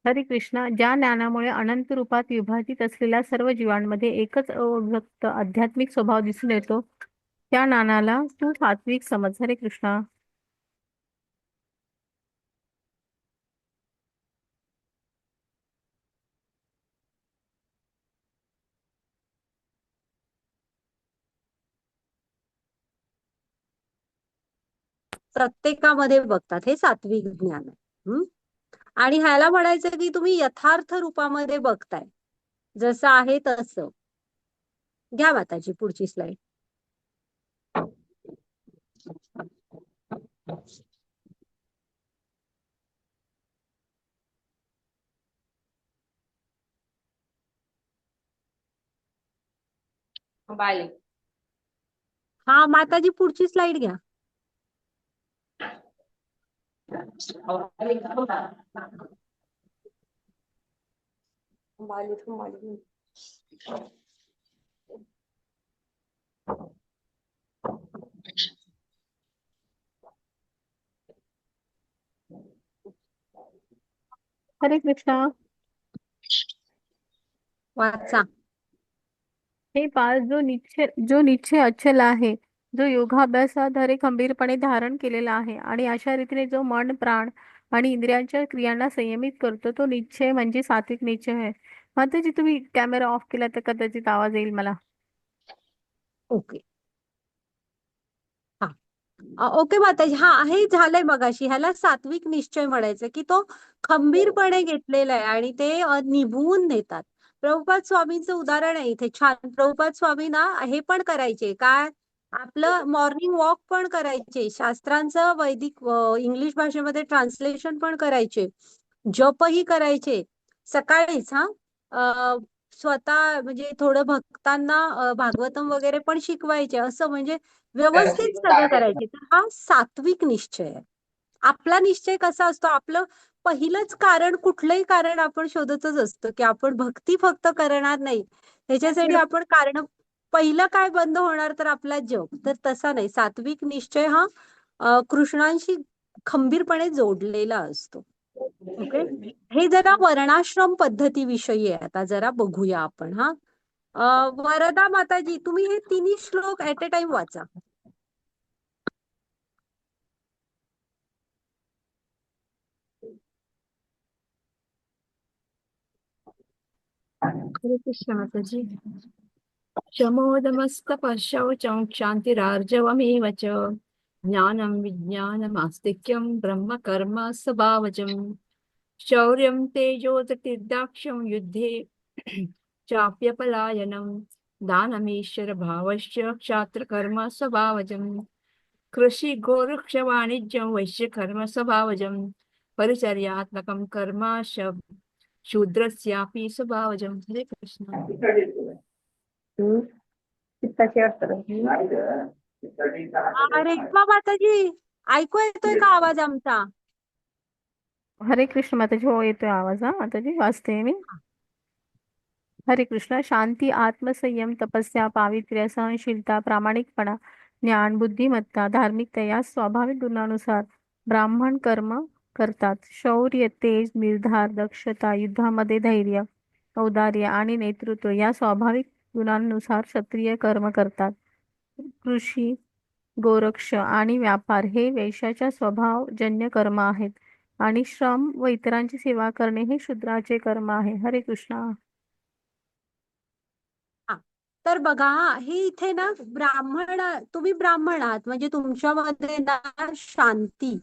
हरे कृष्ण. ज्या ज्ञानामुळे अनंत रूपात विभाजित असलेल्या सर्व जीवांमध्ये एकच अव्यक्त आध्यात्मिक स्वभाव दिसून येतो, त्या ज्ञानाला तू सात्विक समज. हरे कृष्ण. प्रत्येकामध्ये बघतात हे सात्विक ज्ञान आहे. आणि ह्याला म्हणायचं की तुम्ही यथार्थ रूपामध्ये बघताय, जसं आहे तसं. घ्या माताजी पुढची स्लाइड. बाली. हा माताजी पुढची स्लाइड घ्या. हरे कृष्णा. वाचा. हे बाळ, जो निश्चय अचल आहे, जो योगाभ्यासाद्वारे खंबीरपणे धारण केलेला आहे आणि अशा रीतीने जो मन, प्राण आणि इंद्रियांच्या क्रियांना संयमित करतो, तो निश्चय म्हणजे सात्विक निश्चय आहे. माताजी, तुम्ही कॅमेरा ऑफ केला तर कदाचित आवाज येईल मला. ओके. ओके माताजी. हा, हे झालंय मगाशी. ह्याला सात्विक निश्चय म्हणायचं की तो खंबीरपणे घेतलेला आहे आणि ते निभवून नेतात. प्रभुपाद स्वामींचं उदाहरण आहे इथे छान. प्रभुपाद स्वामी ना हे पण करायचे, काय आपलं मॉर्निंग वॉक पण करायचे, शास्त्रांचं वैदिक इंग्लिश भाषेमध्ये ट्रान्सलेशन पण करायचे, जपही करायचे सकाळीच. स्वतः म्हणजे थोडं भक्तांना भागवतम वगैरे पण शिकवायचे, असं म्हणजे व्यवस्थित सगळं करायचे. तर हा सात्विक निश्चय आहे. आपला निश्चय कसा असतो, आपलं पहिलंच कारण, कुठलंही कारण आपण शोधतच असतो की आपण भक्ती फक्त करणार नाही, ह्याच्यासाठी आपण कारण पहिलं काय बंद होणार, तर आपला जप. तर तसा नाही, सात्विक निश्चय हा कृष्णांशी खंबीरपणे जोडलेला असतो. ओके. हे जरा वर्णाश्रम पद्धतीविषयी आहे. आता जरा बघूया आपण. वरदा माताजी, तुम्ही हे तिन्ही श्लोक ऍट अ टाइम वाचा. हरे कृष्ण माताजी. शमोदमस्तपः शौचं क्षान्तिरार्जवमेव च ज्ञानं विज्ञानमास्तिक्यं ब्रह्म कर्म स्वभावजम् शौर्यं तेजोधृतिर्दाक्ष्यं युद्धे चाप्यपलायनं दानमीश्वरभावश्च क्षात्रकर्म स्वभावजम् कृषि गोरक्ष वाणिज्यं वैश्यकर्म स्वभावजं परिचर्यात्मकं कर्म शूद्रस्यापि स्वभावजं. हरे कृष्ण. रेश्मा माताजी, ऐकू येतोय का आवाज आमचा? हरे कृष्ण माताजी. हो, येतोय आवाज. हा माताजी, वाचते मी. हरे कृष्ण. शांती, आत्मसंयम, तपस्या, पावित्र्य, सहनशीलता, प्रामाणिकपणा, ज्ञान, बुद्धिमत्ता, धार्मिकता या स्वाभाविक गुणानुसार ब्राह्मण कर्म करतात. शौर्य, तेज, निर्धार, दक्षता, युद्धामध्ये धैर्य, औदार्य आणि नेतृत्व या स्वाभाविक गुणांनुसार क्षत्रिय कर्म करतात. कृषी, गोरक्ष आणि व्यापार हे वैश्याच्या स्वभावजन्य कर्म आहेत आणि श्रम व इतरांची सेवा करणे हे शूद्राचे कर्म आहे. हरे कृष्ण. तर बघा, हे इथे ना ब्राह्मण, तुम्ही ब्राह्मण आहात म्हणजे तुमच्यामध्ये ना शांती,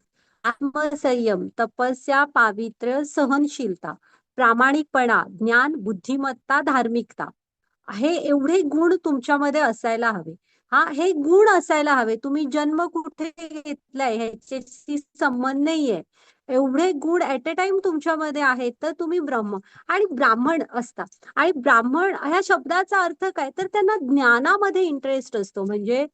आत्मसंयम, तपस्या, पावित्र्य, सहनशीलता, प्रामाणिकपणा, ज्ञान, बुद्धिमत्ता, धार्मिकता, हे एवढे गुण तुमच्यामध्ये असायला हवे. हे गुण असायला हवे. तुम्ही जन्म कुठे घेतलाय ह्याच्याशी संबंध नाहीये. एवढे गुण ऍट अ टाइम तुमच्यामध्ये आहेत, तर तुम्ही ब्रह्म आणि ब्राह्मण असता. आणि ब्राह्मण ह्या शब्दाचा अर्थ काय, तर त्यांना ज्ञानामध्ये इंटरेस्ट असतो. म्हणजे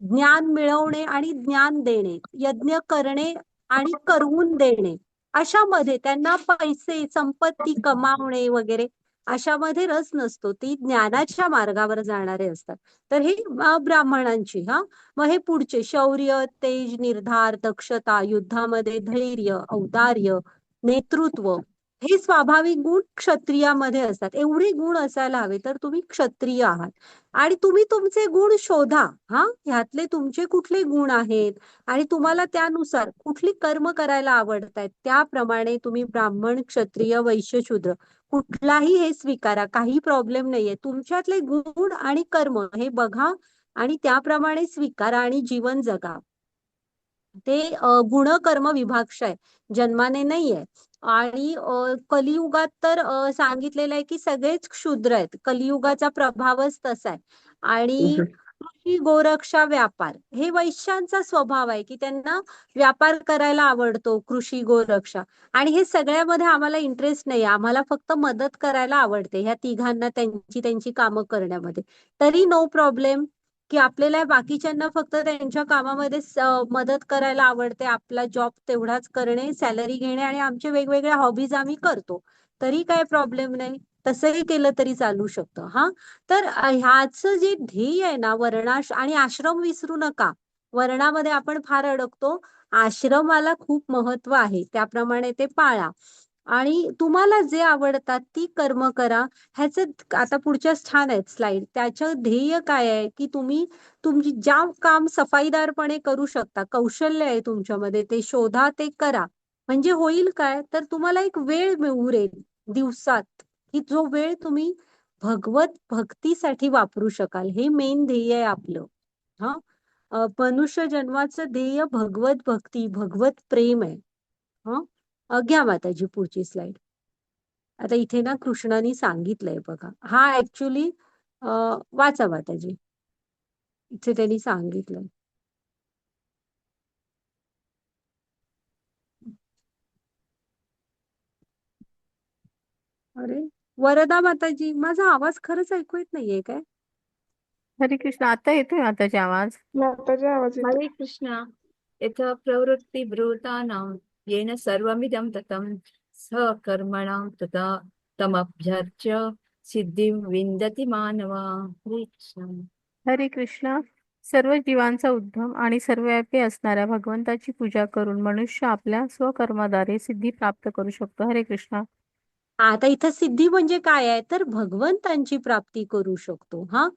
ज्ञान मिळवणे आणि ज्ञान देणे, यज्ञ करणे आणि करवून देणे, अशामध्ये त्यांना पैसे, संपत्ती कमावणे वगैरे अशामध्ये रस नसतो. ती ज्ञानाच्या मार्गावर जाणारे असतात. तर हे ब्राह्मणांची. मग हे पुढचे शौर्य, तेज, निर्धार, दक्षता, युद्धामध्ये धैर्य, औदार्य, नेतृत्व, हे स्वाभाविक गुण क्षत्रियामध्ये असतात. एवढे गुण असायला हवे, तर तुम्ही क्षत्रिय आहात. आणि तुम्ही तुमचे गुण शोधा. ह्यातले तुमचे कुठले गुण आहेत आणि तुम्हाला त्यानुसार कुठली कर्म करायला आवडतायत, त्याप्रमाणे तुम्ही ब्राह्मण, क्षत्रिय, वैश्य, शूद्र कुठलाही हे स्वीकारा. काही प्रॉब्लेम नाहीये. तुमच्यातले गुण आणि कर्म हे बघा आणि त्याप्रमाणे स्वीकारा आणि जीवन जगा. ते गुणकर्म विभागशः आहे, जन्माने नाहीये. आणि कलियुगात तर सांगितलेलं आहे की सगळेच क्षुद्र आहेत. कलियुगाचा प्रभावच तसा आहे. आणि कृषी गोरक्षा व्यापार हे वैश्यांचा स्वभाव आहे की त्यांना व्यापार करायला आवडतो, कृषी गोरक्षा. आणि हे सगळ्यामध्ये आम्हाला इंटरेस्ट नाही, आम्हाला फक्त मदत करायला आवडते ह्या तिघांना त्यांची त्यांची कामं करण्यामध्ये. तरी नो प्रॉब्लेम, की आपल्याला बाकीच्यांना फक्त त्यांच्या कामामध्ये मदत करायला आवडते, आपला जॉब तेवढाच करणे, सॅलरी घेणे आणि आमचे वेगवेगळ्या हॉबीज आम्ही करतो, तरी काय प्रॉब्लेम नाही, तसंही केलं तरी चालू शकतं. हा, तर ह्याचं जे ध्येय आहे ना, आणि आश्रम विसरू नका. वर्णामध्ये आपण फार अडकतो, आश्रमाला खूप महत्व आहे, त्याप्रमाणे ते पाळा. आणि तुम्हाला जे आवडतात ती कर्म करा. ह्याचं आता पुढच्या छान आहेत स्लाइड, त्याचं ध्येय काय आहे की तुम्ही तुमची ज्या काम सफाईदारपणे करू शकता, कौशल्य आहे तुमच्यामध्ये, ते शोधा, ते करा. म्हणजे होईल काय, तर तुम्हाला एक वेळ उरेल दिवसात, की जो वेळ तुम्ही भगवत भक्तीसाठी वापरू शकाल. हे मेन ध्येय आहे आपलं. हा, मनुष्य जन्माचं ध्येय भगवत भक्ती, भगवत प्रेम आहे. हा, घ्या माताजी पुढची स्लाइड. आता इथे ना कृष्णाने सांगितलंय बघा, हा ऍक्च्युली वाचा माताजी, इथे त्यांनी सांगितलंय. अरे वरदा माताजी, माझा आवाज खरंच ऐकू येत नाहीये काय? हरे कृष्ण, आता येतोय माताजी आवाज. माताजी आवाज येतोय. हरे कृष्ण. यथा प्रवृत्ति भूतानां येन सर्वमिदं ततं स कर्मणां तथा तमभ्यर्च्य सिद्धिं विन्दति मानवा. हरे कृष्ण. हरे कृष्ण. सर्व जीवांचा उद्गम आणि सर्वव्यापी असणाऱ्या भगवंताची पूजा करून मनुष्य आपल्या स्वकर्माद्वारे सिद्धी प्राप्त करू शकतो. हरे कृष्ण. आता इथं सिद्धी म्हणजे काय आहे, तर भगवंतांची प्राप्ती करू शकतो. हा,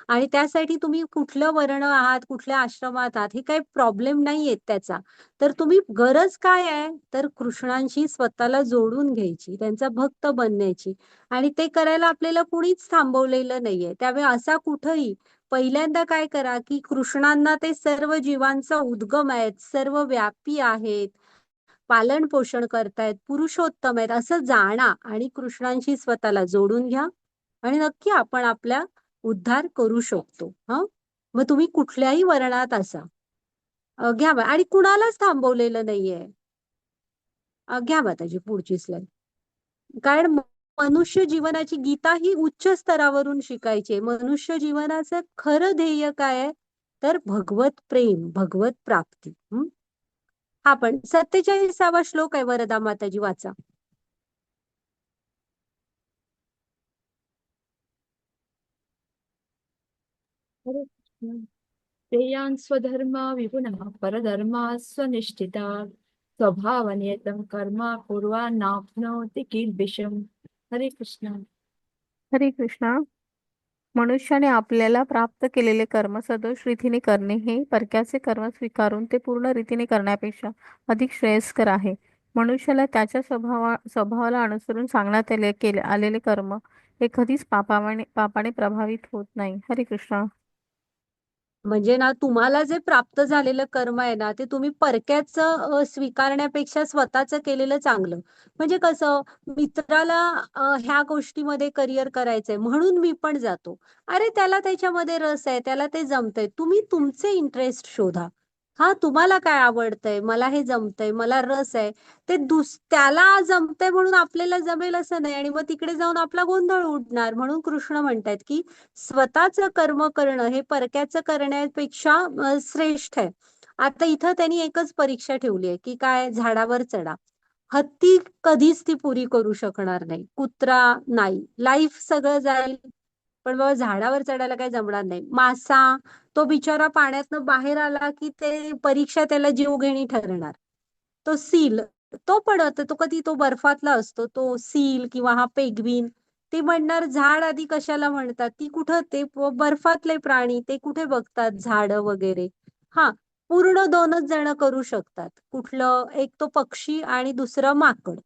आणि त्यासाठी तुम्ही कुठलं वर्ण आहात, कुठल्या आश्रमात आहात, हे काही प्रॉब्लेम नाहीये त्याचा. तर तुम्ही गरज काय आहे, तर कृष्णांशी स्वतःला जोडून घ्यायची, त्यांचा भक्त बनण्याची. आणि ते करायला आपल्याला कुणीच थांबवलेलं नाहीये. त्यामुळे असा कुठंही पहिल्यांदा काय करा, की कृष्णांना ते सर्व जीवांचा उद्गम आहेत, सर्व व्यापी आहेत, पालन पोषण करतायत, पुरुषोत्तम आहेत, असं जाणा आणि कृष्णांशी स्वतःला जोडून घ्या. आणि नक्की आपण आपल्या उद्धार करू शकतो. हा, मग तुम्ही कुठल्याही वर्णात असा, घ्या आणि कुणालाच थांबवलेलं नाहीये. घ्या माताजी पुढची स्लाइड. कारण मनुष्य जीवनाची गीता ही उच्च स्तरावरून शिकायची. मनुष्य जीवनाचं खरं ध्येय काय आहे, तर भगवत प्रेम, भगवत प्राप्ती. हा, पण 47वा श्लोक आहे वरदा माताजी, वाचा. हरे कृष्ण. श्रेयान् स्वधर्मा विगुणः परधर्मा स्वनिष्ठिता स्वभावनियतं कर्म कुर्वान्नाप्नोति किल्बिषम्. हरे कृष्ण. हरे कृष्ण. मनुष्याने आपल्याला प्राप्त केलेले कर्म सदोष रीतीने करणे हे परक्याचे कर्म स्वीकारून ते पूर्ण रीतीने करण्यापेक्षा अधिक श्रेयस्कर आहे. मनुष्याला त्याच्या स्वभावाला अनुसरून सांगण्यात आलेले कर्म हे कधीच पापाने प्रभावित होत नाही. हरे कृष्ण. म्हणजे ना, तुम्हाला जे प्राप्त झालेलं कर्म आहे ना, ते तुम्ही परक्याचं स्वीकारण्यापेक्षा स्वतःचं केलेलं चांगलं. म्हणजे कसं, मित्राला ह्या गोष्टीमध्ये करिअर करायचंय म्हणून मी पण जातो. अरे त्याला त्याच्यामध्ये रस आहे, त्याला ते जमतंय, तुम्ही तुमचे इंटरेस्ट शोधा. हा, तुम्हाला काय आवडतंय, मला हे जमतंय, मला रस आहे, ते त्याला जमतंय म्हणून आपल्याला जमेल असं नाही, आणि मग तिकडे जाऊन आपला गोंधळ उडणार. म्हणून कृष्ण म्हणतायत की स्वतःचं कर्म करणं हे परक्याचं करण्यापेक्षा श्रेष्ठ आहे. आता इथं त्यांनी एकच परीक्षा ठेवली आहे, की काय, झाडावर चढा. हत्ती कधीच ती पुरी करू शकणार नाही, कुत्रा नाही, लाईफ सगळं जाईल, पण बाबा झाडावर चढायला काही जमणार नाही. मासा, तो बिचारा पाण्यातनं बाहेर आला की ते परीक्षा त्याला जीवघेणी ठरणार. तो सील, तो पडत, तो कधी, तो बर्फातला असतो तो सील किंवा हा पेग्विन, ते म्हणणार झाड आधी कशाला म्हणतात, ती कुठं, ते बर्फातले प्राणी ते कुठे बघतात झाड वगैरे. हा, पूर्ण 2च जण करू शकतात. कुठलं, एक तो पक्षी आणि दुसरं माकड,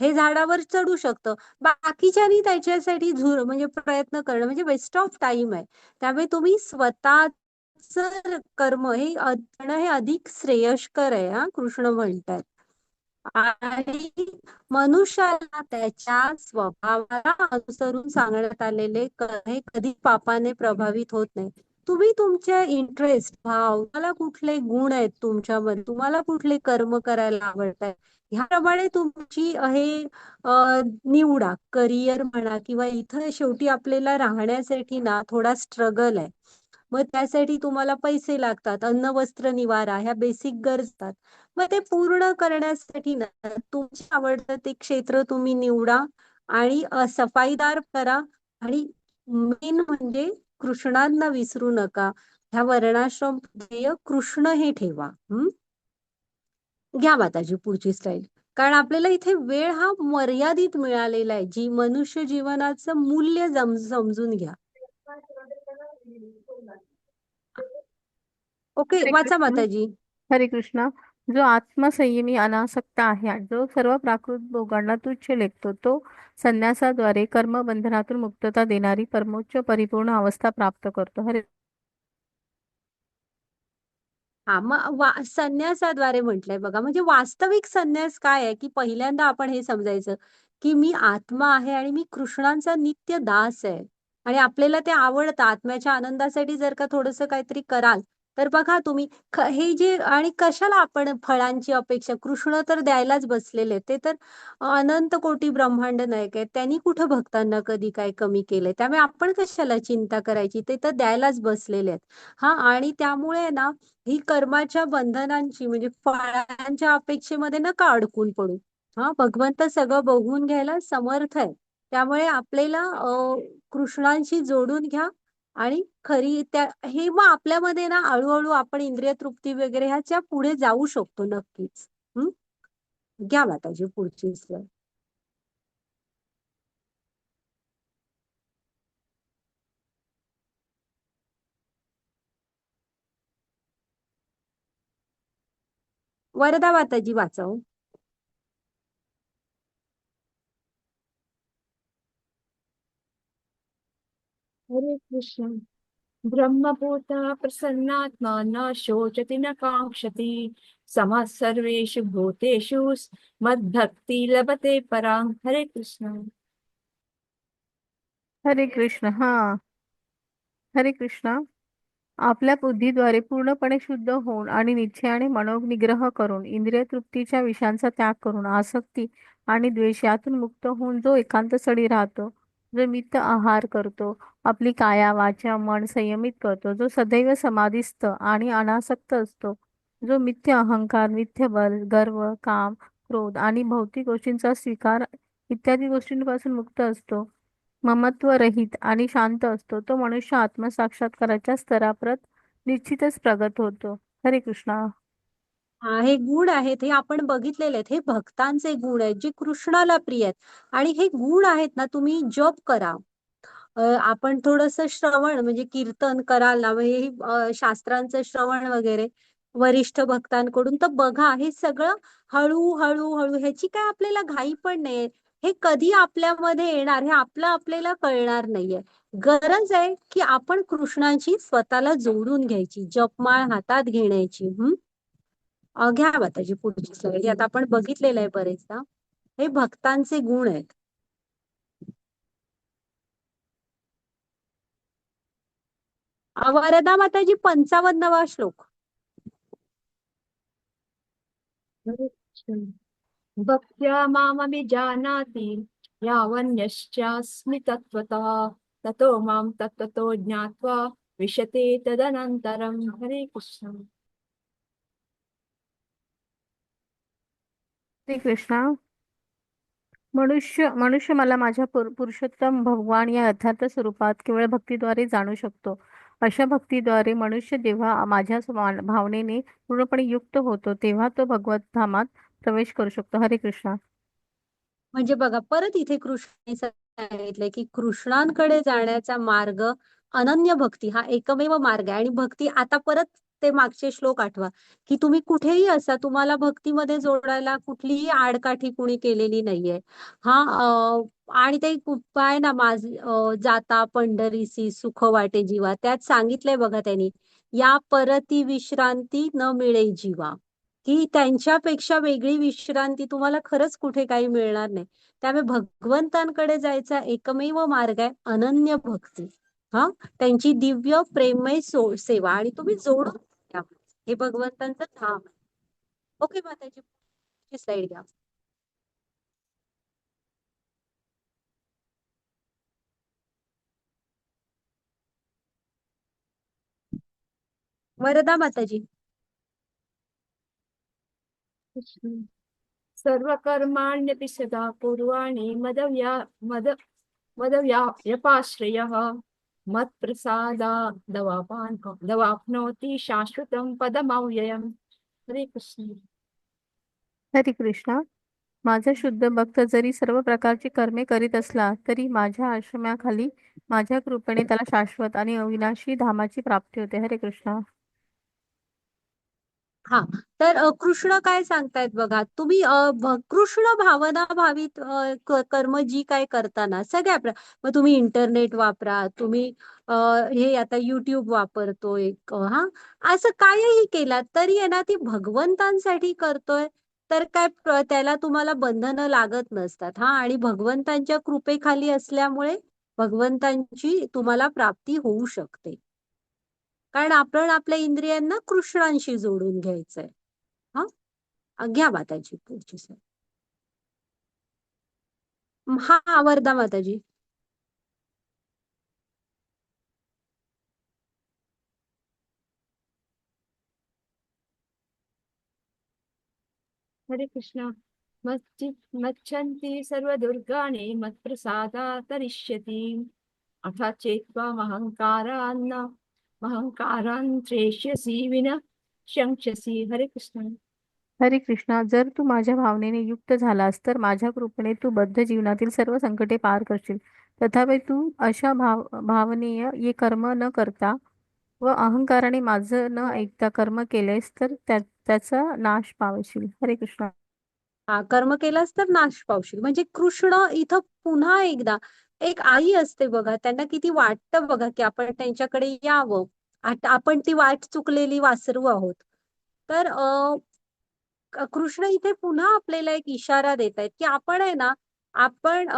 हे झाडावर चढू शकतं. बाकीच्यानी त्याच्यासाठी म्हणजे प्रयत्न करणं म्हणजे वेस्ट ऑफ टाइम आहे. त्यामुळे तुम्ही स्वतःच तुमचं कर्म हे करणं हे अधिक श्रेयस्कर आहे हा, कृष्ण म्हणतात. आणि मनुष्याला त्याच्या स्वभावाला अनुसरून सांगण्यात आलेले हे कधी पापाने प्रभावित होत नाही. तुम्ही तुमच्या इंटरेस्ट, भाव, तुम्हाला कुठले गुण आहेत तुमच्यामध्ये, तुम्हाला कुठले कर्म करायला आवडतात, ह्याप्रमाणे तुमची हे निवडा. करिअर म्हणा किंवा इथं शेवटी आपल्याला राहण्यासाठी ना थोडा स्ट्रगल आहे. मग त्यासाठी तुम्हाला पैसे लागतात, अन्न वस्त्र निवारा ह्या बेसिक गरज. मग ते पूर्ण करण्यासाठी ना तुमच्या आवडतं ते क्षेत्र तुम्ही निवडा आणि सफाईदार करा. आणि मेन म्हणजे कृष्णांना विसरू नका. ह्या वर्णाश्रम ध्येय कृष्ण हे ठेवा. घ्या माताजी पुढची स्लाइड. कारण आपल्याला इथे वेळ हा मर्यादित मिळालेला आहे. जी मनुष्य जीवनाचं मूल्य समजून घ्या. ओके, हरे वाचा कृष्ण. माताजी. हरे कृष्ण. जो आत्मसंयमी अनासक्त आहे, जो सर्व प्राकृत भोगांना तुच्छ लेखतो, तो संन्यासाद्वारे कर्मबंधनातून मुक्तता देणारी परमोच्च परिपूर्ण अवस्था प्राप्त करतो. हरे हा, मग संन्यासाद्वारे म्हटलंय बघा. म्हणजे वास्तविक संन्यास काय आहे, की पहिल्यांदा आपण हे समजायचं की मी आत्मा आहे आणि मी कृष्णांचा नित्य दास आहे. आणि आपल्याला ते आवडतं. आत्म्याच्या आनंदासाठी जर का थोडस काहीतरी कराल तर बघा तुम्ही हे जे, आणि कशाला आपण फळांची अपेक्षा, कृष्ण तर द्यायलाच बसलेले. ते तर अनंत कोटी ब्रह्मांड नायक आहेत. त्यांनी कुठं भक्तांना कधी काय कमी केलंय? त्यामुळे आपण कशाला चिंता करायची, ते तर द्यायलाच बसलेले आहेत. हा, आणि त्यामुळे ना ही कर्माच्या बंधनांची म्हणजे फळांच्या अपेक्षेमध्ये नका अडकून पडू. हा, भगवंत सगळं बघून घ्यायला समर्थ आहे. त्यामुळे आपल्याला कृष्णांशी जोडून घ्या. आणि खरी त्या हे मग आपल्यामध्ये ना हळूहळू आपण इंद्रिय तृप्ती वगैरे ह्याच्या पुढे जाऊ शकतो नक्कीच. हम्म, घ्या माताजी पुढची slide. वरदा माताजी वाचव. हरे कृष्ण. ब्रह्मभूता प्रसन्नात्मा न शोचति न काङ्क्षति समः सर्वेषु भूतेषु मद्भक्ति लभते परां. हरे कृष्ण. हरे कृष्ण. हा, हरे कृष्ण. आपल्या बुद्धीद्वारे पूर्णपणे शुद्ध होऊन आणि निश्चयाने मनोनिग्रह करून इंद्रिय तृप्तीच्या विषयांचा त्याग करून आसक्ती आणि द्वेष यातून मुक्त होऊन जो एकांत स्थळी राहतो, जो मित आहार करतो, आपली काया वाचा मन संयमित करतो, जो सदैव समाधिस्थ आणि अनासक्त असतो, जो मिथ्य अहंकार, मिथ्य बल, गर्व, काम, क्रोध आणि भौतिक गोष्टींचा स्वीकार इत्यादी गोष्टींपासून मुक्त असतो, ममत्व रहित आणि शांत असतो, तो मनुष्य आत्मसाक्षात्काराच्या स्तराप्रत निश्चितच प्रगत होतो. हरे कृष्णा. हा, हे गुण आहेत, हे आपण बघितलेले आहेत. हे भक्तांचे गुण आहेत जे कृष्णाला प्रिय आहेत. आणि हे गुण आहेत ना, तुम्ही जप करा. आपण थोडस श्रवण म्हणजे कीर्तन कराल ना, म्हणजे शास्त्रांचं श्रवण वगैरे वरिष्ठ भक्तांकडून, तर बघा हे सगळं हळू हळू हळू, ह्याची काय आपल्याला घाई पण नाहीये. हे कधी आपल्यामध्ये येणार हे आपल्याला कळणार नाहीये. गरज आहे की आपण कृष्णाची स्वतःला जोडून घ्यायची, जपमाळ हातात घेण्याची. घ्या माताजी पुढची स्लाइड. आता आपण बघितलेलं आहे बरेचदा. हे भक्तांचे गुण आहेत. वरदा माताजी 55वा श्लोक. हरे कृष्ण. भक्त्या मामभिजानाति यावन्यश्चास्मि तत्त्वतः ततो मां तत्त्वतो ज्ञात्वा विशते तदनन्तरं. हरे कृष्ण. श्री कृष्णा. मनुष्य मला माझ्या पुरुषोत्तम भगवान या यथार्थ स्वरूपात केवळ भक्तीद्वारे जाणू शकतो. अशा भक्तीद्वारे मनुष्य जेव्हा माझ्या भावनेने पूर्णपणे युक्त होतो, तेव्हा तो भगवत धामात प्रवेश करू शकतो. हरे कृष्णा. म्हणजे बघा, परत इथे कृष्णाने सांगितलंय की कृष्णांकडे जाण्याचा मार्ग अनन्य भक्ती हा एकमेव मार्ग आहे. आणि भक्ती, आता परत ते मागचे श्लोक आठवा की तुम्ही कुठेही असा, तुम्हाला भक्तीमध्ये जोडायला कुठलीही आडकाठी कुणी केलेली नाहीये. हा, आणि ते काय ना, जाता पंढरीसी सुख वाटे जीवा, त्यात सांगितलंय बघा त्यांनी या परती विश्रांती न मिळे जीवा, की त्यांच्यापेक्षा वेगळी विश्रांती तुम्हाला खरंच कुठे काही मिळणार नाही. त्यामुळे भगवंतांकडे जायचा एकमेव मार्ग आहे अनन्य भक्ती. हा, त्यांची दिव्य प्रेममय सेवा, आणि तुम्ही जोडून घ्या. हे भगवंतांचं धाम आहे. ओके माताजी, स्लाइड घ्या. वरदा माताजी. सर्वकर्माण्यपि सदा कुर्वाणि मदव्यापाश्रयः मत्प्रसादादवाप्नोति शाश्वतं पदमव्ययम्. हरे कृष्ण. हरे कृष्णा. माझा शुद्ध भक्त जरी सर्व प्रकारची कर्मे करीत असला तरी माझ्या आश्रमाखाली माझ्या कृपेने त्याला शाश्वत आणि अविनाशी धामाची प्राप्ती होते. हरे कृष्णा. हा, तर कृष्ण काय सांगतायत बघा, तुम्ही कृष्ण भावना भावित कर्म जी काय करताना सगळ्या मग तुम्ही इंटरनेट वापरा, तुम्ही हे आता युट्यूब वापरतोय, हा, असं काहीही केलात तरी आहे ना, ती भगवंतांसाठी करतोय तर काय त्याला तुम्हाला बंधनं लागत नसतात. हा, आणि भगवंतांच्या कृपेखाली असल्यामुळे भगवंतांची तुम्हाला प्राप्ती होऊ शकते, कारण आपण आपल्या इंद्रियांना कृष्णांशी जोडून घ्यायचंय. हा, घ्या माताजी पुढची slide. हा, वरदा माताजी. हरे कृष्ण. मच्छन्ति सर्वदुर्गाणि मत्प्रसादात् तरिष्यति अथा चेत्त्वा महङ्कारान् त्रेष्यसि विना शंक्षसि. हरे कृष्ण. हरे कृष्णा. जर तू माझ्या भावनेने युक्त झालास तर माझ्या कृपेने तू बद्ध जीवनातील सर्व संकटे पार करशील. तथापि तू अशा भावनीय ये कर्म न करता व अहंकाराने माझं न ऐकता कर्म केलेस तर त्याचा नाश पावशील. हरे कृष्णा. हा, कर्म केलास तर नाश पावशील. म्हणजे कृष्ण इथं पुन्हा एकदा, एक आई असते बघा, त्यांना किती वाटतं बघा की आपण त्यांच्याकडे यावं. आता आपण ती वाट चुकलेली वासरू आहोत. तर कृष्ण इथे पुन्हा आपल्याला एक इशारा देत आहेत की आपण आहे ना, आपण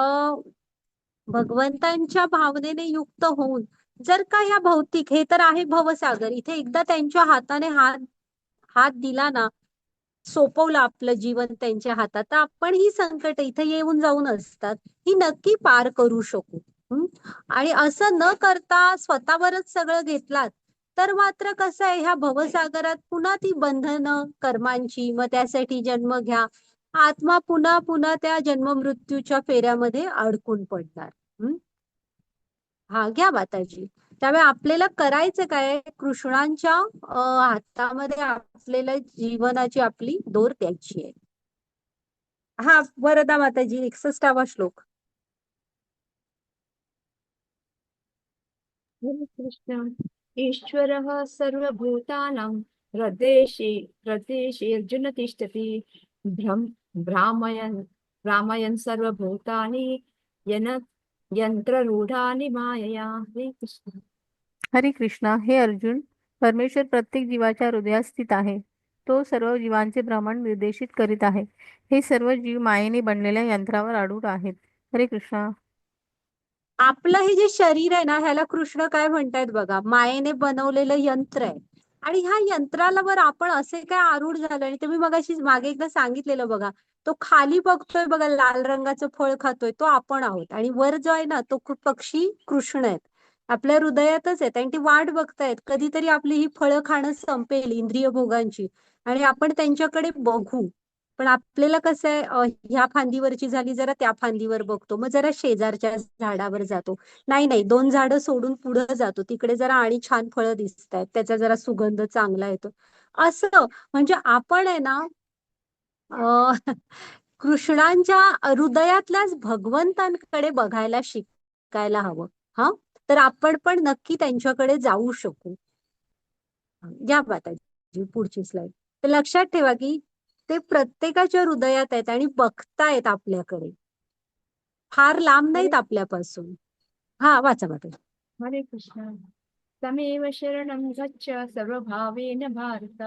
भगवंतांच्या भावनेने युक्त होऊन जर का ह्या भौतिक, हे तर आहे भवसागर, इथे एकदा त्यांच्या हाताने हात दिला ना, सोपवलं आपलं जीवन त्यांच्या हातात, तर आपण ही संकट इथे येऊन जाऊन असतात ही नक्की पार करू शकू. आणि असं न करता स्वतःवरच सगळं घेतलात तर मात्र कसं आहे, ह्या भवसागरात पुन्हा ती बंधनं कर्मांची, मग त्यासाठी जन्म घ्या, आत्मा पुन्हा पुन्हा त्या जन्म मृत्यूच्या फेऱ्यामध्ये अडकून पडणार. हा, घ्या माताजी. त्यामुळे आपल्याला करायचं काय, कृष्णांच्या हातामध्ये आपल्याला जीवनाची आपली दोर द्यायची आहे. हा, वरदा माताजी, 61वा श्लोक. हरे कृष्ण. ईश्वरः सर्वभूतानां हृदेशे अर्जुन तिष्ठति भ्रामयन् सर्वभूतानि यन्त्ररूढानि मायया. हरे कृष्ण. हरे कृष्णा. हे अर्जुन, परमेश्वर प्रत्येक जीवाच्या हृदयात स्थित आहे. तो सर्व जीवांचे भ्रमण निर्देशित करीत आहे. हे सर्व जीव मायेने बनलेल्या यंत्रावर आरूढ आहेत. हरे कृष्णा. आपलं हे जे शरीर आहे ना, ह्याला कृष्ण काय म्हणतायत बघा, मायेने बनवलेलं यंत्र आहे. आणि ह्या यंत्राला वर आपण असे काय आरूढ झालो, आणि तुम्ही मगाशी मागे एकदा सांगितलेलं बघा, तो खाली बघतोय बघा, लाल रंगाचं फळ खातोय, तो आपण आहोत. आणि वर जो आहे ना, तो पक्षी कृष्ण आहेत, आपल्या हृदयातच आहेत, आणि ती वाट बघतायत कधीतरी आपली ही फळं खाणं संपेल इंद्रिय भोगांची, आणि आपण त्यांच्याकडे बघू. पण आपल्याला कसं आहे, ह्या फांदीवरची झाली, जरा त्या फांदीवर बघतो, मग जरा शेजारच्या झाडावर जातो, नाही 2 झाडं सोडून पुढे जातो, तिकडे जरा आणि छान फळं दिसत आहेत, त्याचा जरा सुगंध चांगला येतो. असं म्हणजे आपण आहे ना, कृष्णांच्या हृदयातल्याच भगवंतांकडे बघायला शिकायला हवं. हा, तर आपण पण नक्की त्यांच्याकडे जाऊ शकू. या माताजी पुढची स्लाइड. तर लक्षात ठेवा की ते प्रत्येकाच्या हृदयात आहेत आणि बघतायत आपल्याकडे, फार लांब नाहीत आपल्यापासून. हा, वाचा माताजी. हरे कृष्ण. तमेव शरणं गच्छ सर्वभावेन भारत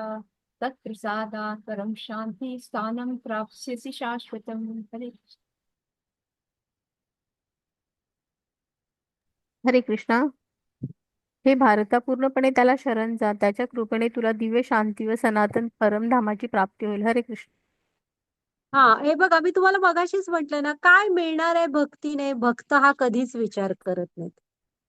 तत्प्रसादात् परं शान्ति स्थानं प्राप्स्यसि शाश्वतम् हरे कृष्ण. हरे कृष्णा. हे भारता, पूर्णपणे त्याला शरण जा. त्याच्या कृपेने तुला दिव्य शांती व सनातन परमधामाची प्राप्ती होईल. हरे कृष्ण. हा, हे बघा, मी तुम्हाला मगाशीच म्हटलं ना, काय मिळणार आहे भक्तीने. भक्त हा कधीच विचार करत नाहीत,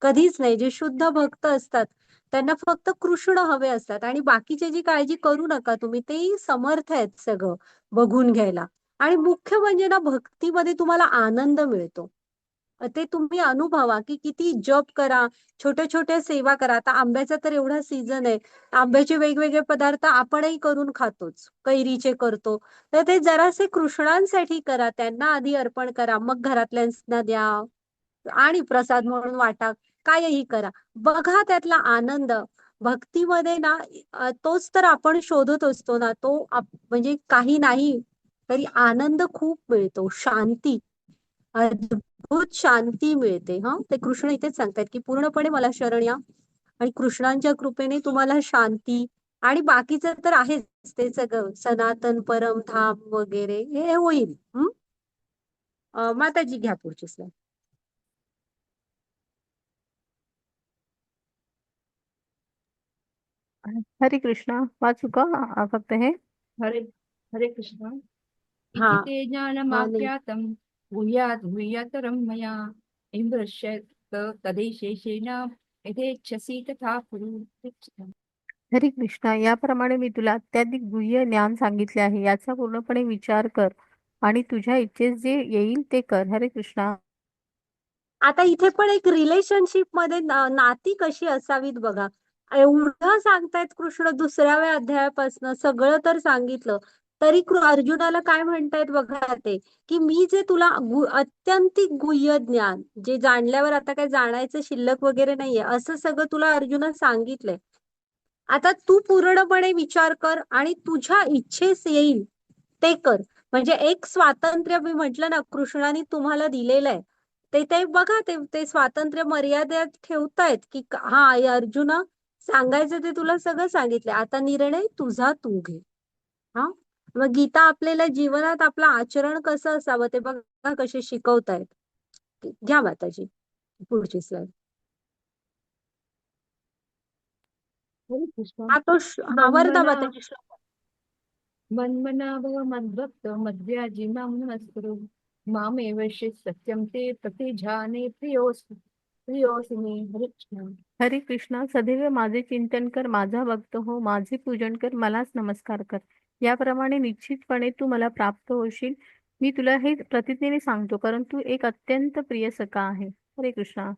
कधीच नाही. जे शुद्ध भक्त असतात त्यांना फक्त कृष्ण हवे असतात, आणि बाकीची जी काळजी करू नका तुम्ही, तेही समर्थ आहेत सगळं बघून घ्यायला. आणि मुख्य म्हणजे ना, भक्तीमध्ये तुम्हाला आनंद मिळतो. ते तुम्ही अनुभवा, की किती जप करा, छोट्या छोट्या सेवा करा. आता आंब्याचा तर एवढा सीझन आहे, आंब्याचे वेगवेगळे पदार्थ आपणही करून खातोच, कैरीचे करतो. तर ते जरासे कृष्णांसाठी करा, त्यांना आधी अर्पण करा, मग घरातल्यांना द्या आणि प्रसाद म्हणून वाटा, कायही करा. बघा त्यातला आनंद. भक्तीमध्ये ना, तोच तर आपण शोधत असतो ना, तो म्हणजे काही नाही तरी आनंद खूप मिळतो, शांती, अद्भुत शांती मिळते. हा, ते कृष्ण इथेच सांगतात की पूर्णपणे मला शरण या, आणि कृष्णांच्या कृपेने तुम्हाला शांती, आणि बाकीचं तर आहेच, ते सगळं सनातन परम धाम वगैरे हे होईल. माताजी घ्या पुढची स्लाइड. हरे कृष्णा. वाचू का फक्त हे? हरे हरे कृष्ण. हा इति ते हा, नाही. ज्ञानमाख्यातं भूयात् भूयातरं मया इन्द्रश्च तदेशेषेण यथेच्छसि तथा कुरु. हरे कृष्ण. हरे कृष्णा. याप्रमाणे मी तुला अत्याधिक गुह्य ज्ञान सांगितले आहे. याचा पूर्णपणे विचार कर आणि तुझ्या इच्छेस जे येईल ते कर. हरे कृष्णा. आता इथे पण एक रिलेशनशिप मध्ये नाती कशी असावीत बघा. एवढं सांगतायत कृष्ण, 2व्या अध्यायापासून सगळं तर सांगितलं, तरी अर्जुनाला काय म्हणतायत बघा ते, की मी जे तुला अत्यंतिक गुह्य ज्ञान, जे जाणल्यावर आता काय जाणायचं शिल्लक वगैरे नाहीये, असं सगळं तुला अर्जुना सांगितलंय. आता तू पूर्णपणे विचार कर आणि तुझ्या इच्छेस येईल ते कर. म्हणजे एक स्वातंत्र्य मी म्हटलं ना, कृष्णाने तुम्हाला दिलेलं आहे, ते ते बघा, ते स्वातंत्र्य मर्यादेत ठेवतायत, की हा अर्जुना, सांगायचं ते तुला सगळं सांगितलंय, आता निर्णय तुझा तू घे. हा, मग गीता आपल्याला जीवनात आपलं आचरण कसं असावं ते बघा कसे शिकवतायत. घ्या माताजी पुढची स्लाइड. हरे कृष्ण. हा तो हा वरदा मन्मना माताजी श्लोक. मन्मना भव मद्भक्त मद्याजी मां नमस्कुरु मामेव सत्यं ते प्रतिजाने प्रियोऽसि मे. हरे कृष्ण. हरे कृष्णा. सदैव माझे चिंतन कर, माझा भक्त हो, माझे पूजन कर, मलाच नमस्कार कर. याप्रमाणे निश्चितपणे तू मला प्राप्त होशील. मी तुला हे प्रतिज्ञेने सांगतो, कारण तू एक अत्यंत प्रिय सखा आहे. हरे कृष्णा.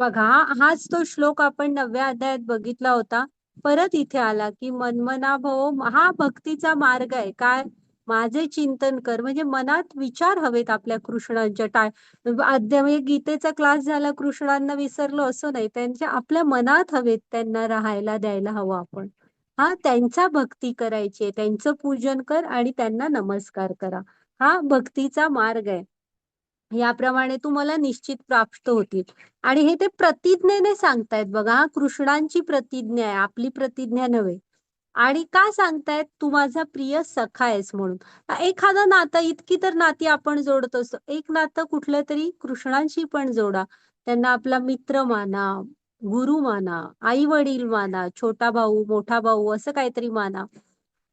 बघा, हाच तो श्लोक आपण 9व्या अध्यायात बघितला होता. परत इथे आला की मनमना भव, हा भक्तीचा मार्ग आहे. काय? माझे चिंतन कर, म्हणजे मनात विचार हवेत आपल्या कृष्णांच्या. म्हणजे गीतेचा क्लास झाला, कृष्णांना विसरलो असं नाही, त्यांच्या आपल्या मनात हवेत, त्यांना राहायला द्यायला हवं आपण. हा, त्यांचा भक्ती करायची, त्यांचं पूजन कर आणि त्यांना नमस्कार करा. हा भक्तीचा मार्ग आहे. याप्रमाणे तुम्हाला निश्चित प्राप्त होतील. आणि हे ते प्रतिज्ञेने सांगतायत बघा. हा कृष्णांची प्रतिज्ञा आहे, आपली प्रतिज्ञा नव्हे. आणि का सांगतायत? तू माझा प्रिय सखा आहेस म्हणून. एखादं नातं, इतकी तर नाती आपण जोडत असतो, एक नातं कुठलं तरी कृष्णांशी पण जोडा. त्यांना आपला मित्र माना, गुरु माना, आई वडील माना, छोटा भाऊ, मोठा भाऊ, असं काहीतरी माना.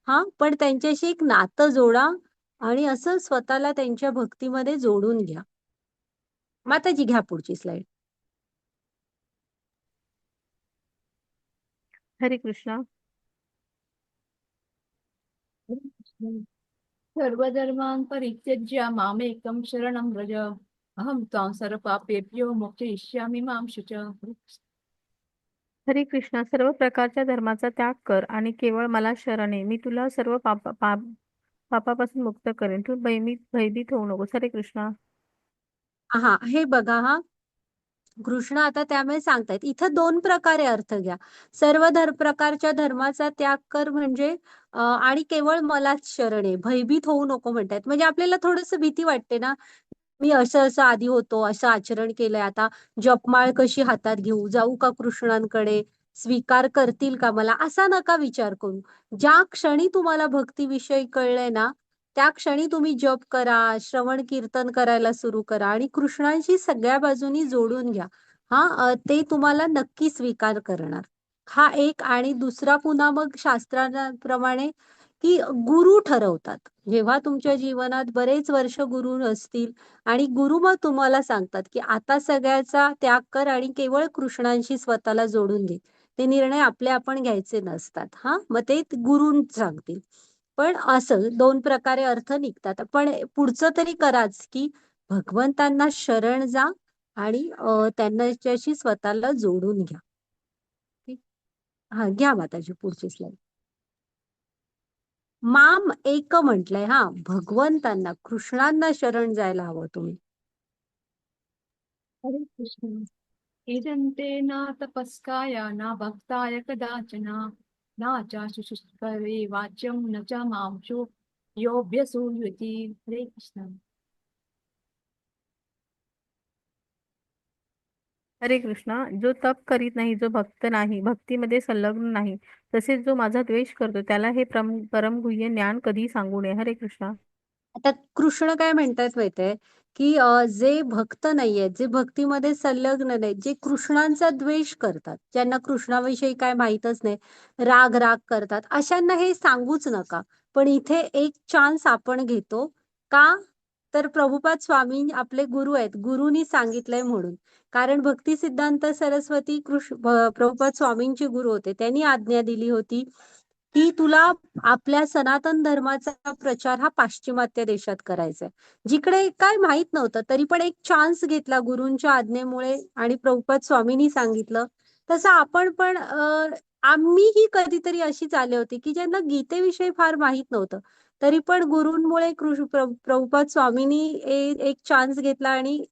हा, पण त्यांच्याशी एक नातं जोडा आणि असं स्वतःला त्यांच्या भक्तीमध्ये जोडून घ्या. माताजी घ्या पुढची स्लाइड. हरे कृष्णा. हरे कृष्ण. सर्वधर्मान् परित्यज्य मामेकं शरणं व्रज अहं त्वां सर्वपापेभ्यो मोक्षयिष्यामि मां शुच. हरे कृष्ण. हरे कृष्णा. सर्व प्रकारच्या धर्माचा त्याग कर आणि केवळ मला शरण ये. मी तुला सर्व पापापासून मुक्त करेन. तू भयभीत होऊ नकोस. हरे कृष्णा. हा, हे बघा, हा कृष्ण आता त्यामुळे सांगतायत, इथं 2 प्रकारे अर्थ घ्या. सर्व प्रकारच्या धर्माचा त्याग कर म्हणजे आणि केवळ मलाच शरण आहे, भयभीत होऊ नको म्हणतायत. म्हणजे आपल्याला थोडस भीती वाटते ना, मी असं असं आधी होतो, असं आचरण केलंय, आता जपमाळ कशी हातात घेऊ, जाऊ का कृष्णांकडे, स्वीकार करतील का मला, असा नका विचार करू. ज्या क्षणी तुम्हाला भक्तीविषयी कळलंय ना, त्या क्षणी तुम्ही जप करा, श्रवण कीर्तन करायला सुरू करा आणि कृष्णांशी सगळ्या बाजूनी जोडून घ्या. ते तुम्हाला नक्की स्वीकार करणार. हा एक. आणि दुसरा पुन्हा मग शास्त्राप्रमाणे की गुरु ठरवतात. जेव्हा तुमच्या जीवनात बरेच वर्ष गुरु असतील आणि गुरु मग तुम्हाला सांगतात की आता सगळ्याचा त्याग कर आणि केवळ कृष्णांशी स्वतःला जोडून दे. ते निर्णय आपले आपण घ्यायचे नसतात. मग ते गुरु सांगतील. पण असं दोन प्रकारे अर्थ निघतात. पण पुढचं तरी कराच की भगवंतांना शरण जा आणि त्यांच्याशी स्वतःला जोडून घ्या. ठीक. घ्या माताजी पुढची स्लाइड. माम एक म्हटलंय. भगवंतांना, कृष्णांना शरण जायला हवं तुम्ही. हरे कृष्ण. इदन्ते न तपस्काय न भक्ताय कदाचन न च शुश्रूषवे वाच्यं न च मांशो योऽभ्यसूयति. हरे कृष्ण. हरे कृष्णा. जो तप करीत नाही, जो भक्त नाही, भक्तीमध्ये संलग्न नाही, तसेच जो माझा द्वेष करतो, त्याला हे परमगुह्य ज्ञान कधी सांगू नये. हरे कृष्णा. आता कृष्ण काय म्हणतात माहितीये की जे भक्त नाहीयेत, जे भक्तीमध्ये संलग्न नाहीत, जे कृष्णांचा द्वेष करतात, ज्यांना कृष्णाविषयी काय माहीतच नाही, राग राग करतात, अशांना हे सांगूच नका. पण इथे एक चान्स आपण घेतो. का? तर प्रभुपाद स्वामी आपले गुरु आहेत, गुरुनी सांगितलंय म्हणून. कारण भक्ती सिद्धांत सरस्वती प्रभुपाद स्वामींचे गुरु होते. त्यांनी आज्ञा दिली होती की तुला आपल्या सनातन धर्माचा प्रचार हा पाश्चिमात्य देशात करायचा आहे. जिकडे काय माहित नव्हतं, तरी पण एक चान्स घेतला गुरूंच्या आज्ञेमुळे आणि प्रभुपाद स्वामींनी सांगितलं. तसं आपण पण आम्हीही कधीतरी अशीच आले होते की ज्यांना गीतेविषयी फार माहित नव्हतं, तरी पण गुरूंमुळे प्रभुपाद स्वामींनी एक चान्स घेतला आणि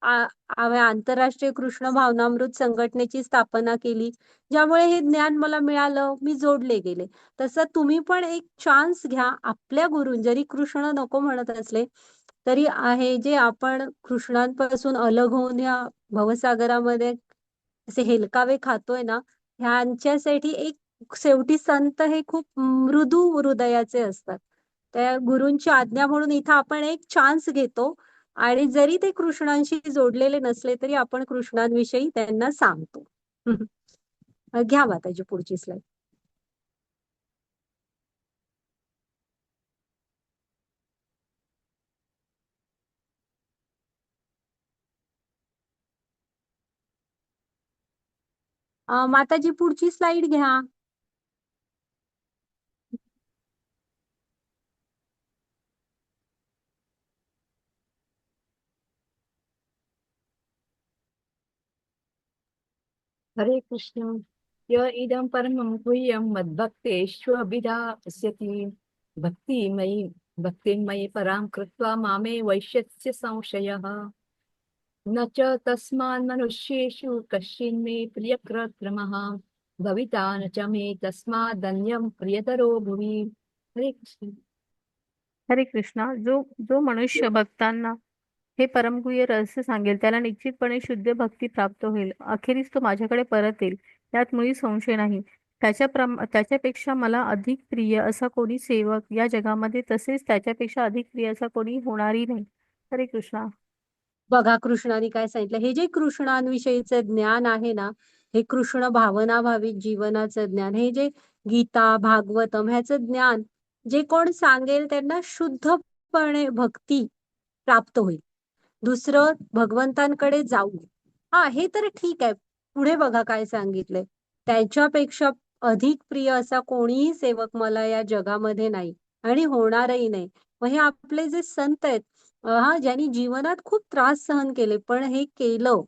आंतरराष्ट्रीय कृष्ण भावनामृत संघटनेची स्थापना केली, ज्यामुळे हे ज्ञान मला मिळालं, मी जोडले गेले. तसं तुम्ही पण एक चान्स घ्या आपल्या गुरु, जरी कृष्ण नको म्हणत असले तरी आहे, जे आपण कृष्णांपासून अलग होऊन या भवसागरामध्ये असे हेलकावे खातोय ना, ह्यांच्यासाठी एक शेवटी संत हे खूप मृदू हृदयाचे असतात. त्या गुरूंची आज्ञा म्हणून इथं आपण एक चान्स घेतो आणि जरी ते कृष्णांशी जोडलेले नसले तरी आपण कृष्णांविषयी त्यांना सांगतो. घ्या माताजी पुढची स्लाइड. माताजी पुढची स्लाइड घ्या. हरे कृष्ण. य इदं परमं गुह्यं मद्भक्तेष्वभिधास्यति भक्तिमयी परां कृत्वा मामे वैश्यस्य संशयः न च तस्मान् मनुष्येषु कश्चिन्मे प्रियकृत्तमः भविता न च मे तस्मादन्यं प्रियतरो भुवि. हरे कृष्ण. हरे कृष्णा. जो जो मनुष्य भक्तांना हे परमगुह्य रहस्य सांगेल, त्याला निश्चितपणे शुद्ध भक्ती प्राप्त होईल. अखेरीस तो माझ्याकडे परत येईल, यात मुळी संशय नाही. त्याच्यापेक्षा मला अधिक प्रिय असा कोणी सेवक या जगामध्ये, तसेच त्याच्यापेक्षा अधिक प्रिय असा कोणी होणारही नाही. हरे कृष्णा. बघा कृष्णाने काय सांगितलं. हे जे कृष्णांविषयीचं ज्ञान आहे ना, हे कृष्ण भावना भावित जीवनाचं ज्ञान, हे जे गीता भागवतम ह्याचं ज्ञान जे कोण सांगेल त्यांना शुद्धपणे भक्ती प्राप्त होईल. दुसरं भगवंतांकडे जाऊ. हे तर ठीक आहे. पुढे बघा काय सांगितलंय. त्याच्यापेक्षा अधिक प्रिय असा कोणीही सेवक मला या जगामध्ये नाही आणि होणारही नाही. मग हे आपले जे संत आहेत, ज्यांनी जीवनात खूप त्रास सहन केले पण हे केलं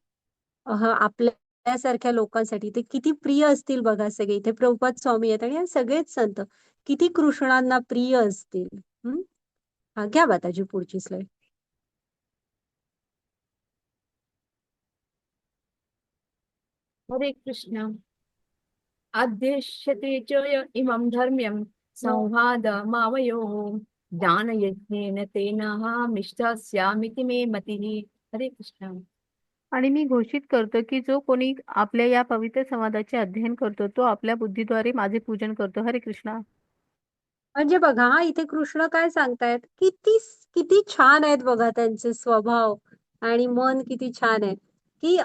आपल्यासारख्या लोकांसाठी, ते किती प्रिय असतील बघा. सगळे इथे प्रभुपाद स्वामी आहेत आणि हे सगळेच संत किती कृष्णांना प्रिय असतील. घ्या माताजी पुढची स्लाइड. हरे कृष्ण. अध्यक्ष्यते च इमं धर्म्यं संवादमावयोः ज्ञानयज्ञेन तेनाहमिष्टस्यामिति मे मतिः. हरे कृष्ण. आणि मी घोषित करतो की जो कोणी आपल्या या पवित्र संवादाचे अध्ययन करतो तो आपल्या बुद्धीद्वारे माझे पूजन करतो. हरे कृष्णा. म्हणजे बघा हा इथे कृष्ण काय सांगतायत, किती किती छान आहेत बघा त्यांचे स्वभाव आणि मन किती छान आहे. की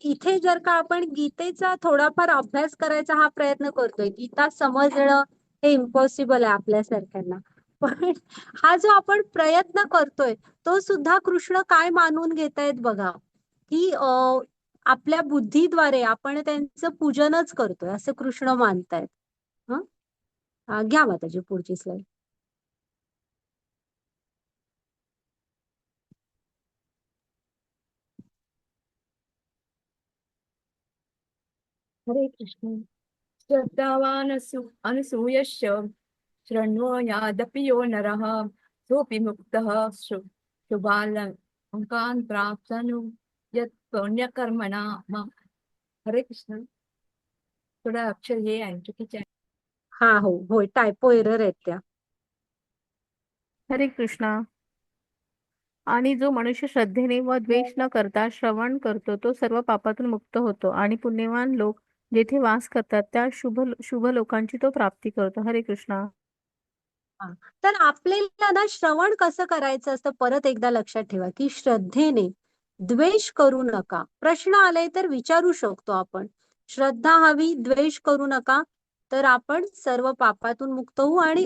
इथे जर का आपण गीतेचा थोडाफार अभ्यास करायचा हा प्रयत्न करतोय, गीता समजणं हे इम्पॉसिबल आहे आपल्यासारख्यांना, पण हा जो आपण प्रयत्न करतोय तो सुद्धा कृष्ण काय मानून घेतायत बघा, की आपल्या बुद्धीद्वारे आपण त्यांचं पूजनच करतोय असं कृष्ण मानतायत. घ्या माताजी पुढची स्लाइड. हरे कृष्ण. श्रद्धावान् अनसूयश्च शृण्वयादपि यो नरः सोऽपि मुक्तः शुभालङ्कान् प्राप्तनु यत् पुण्यकर्मणा हरे कृष्ण. थोडं अक्षर हे आहे चुकीचे आहे. हा हो होय, टायपो एरर आहेत त्या. हरे कृष्णा. आणि जो मनुष्य श्रद्धेने व द्वेष न करता श्रवण करतो तो सर्व पापातून मुक्त होतो आणि पुण्यवान लोक जेथे वास करतात त्या शुभ शुभ लोकांची तो प्राप्ती करतो. हरे कृष्णा. हा. तर आपल्याला ना श्रवण कसं करायचं असतं, परत एकदा लक्षात ठेवा की श्रद्धेने, द्वेष करू नका. प्रश्न आले तर विचारू शकतो आपण. श्रद्धा हवी, द्वेष करू नका, तर आपण सर्व पापातून मुक्त होऊ आणि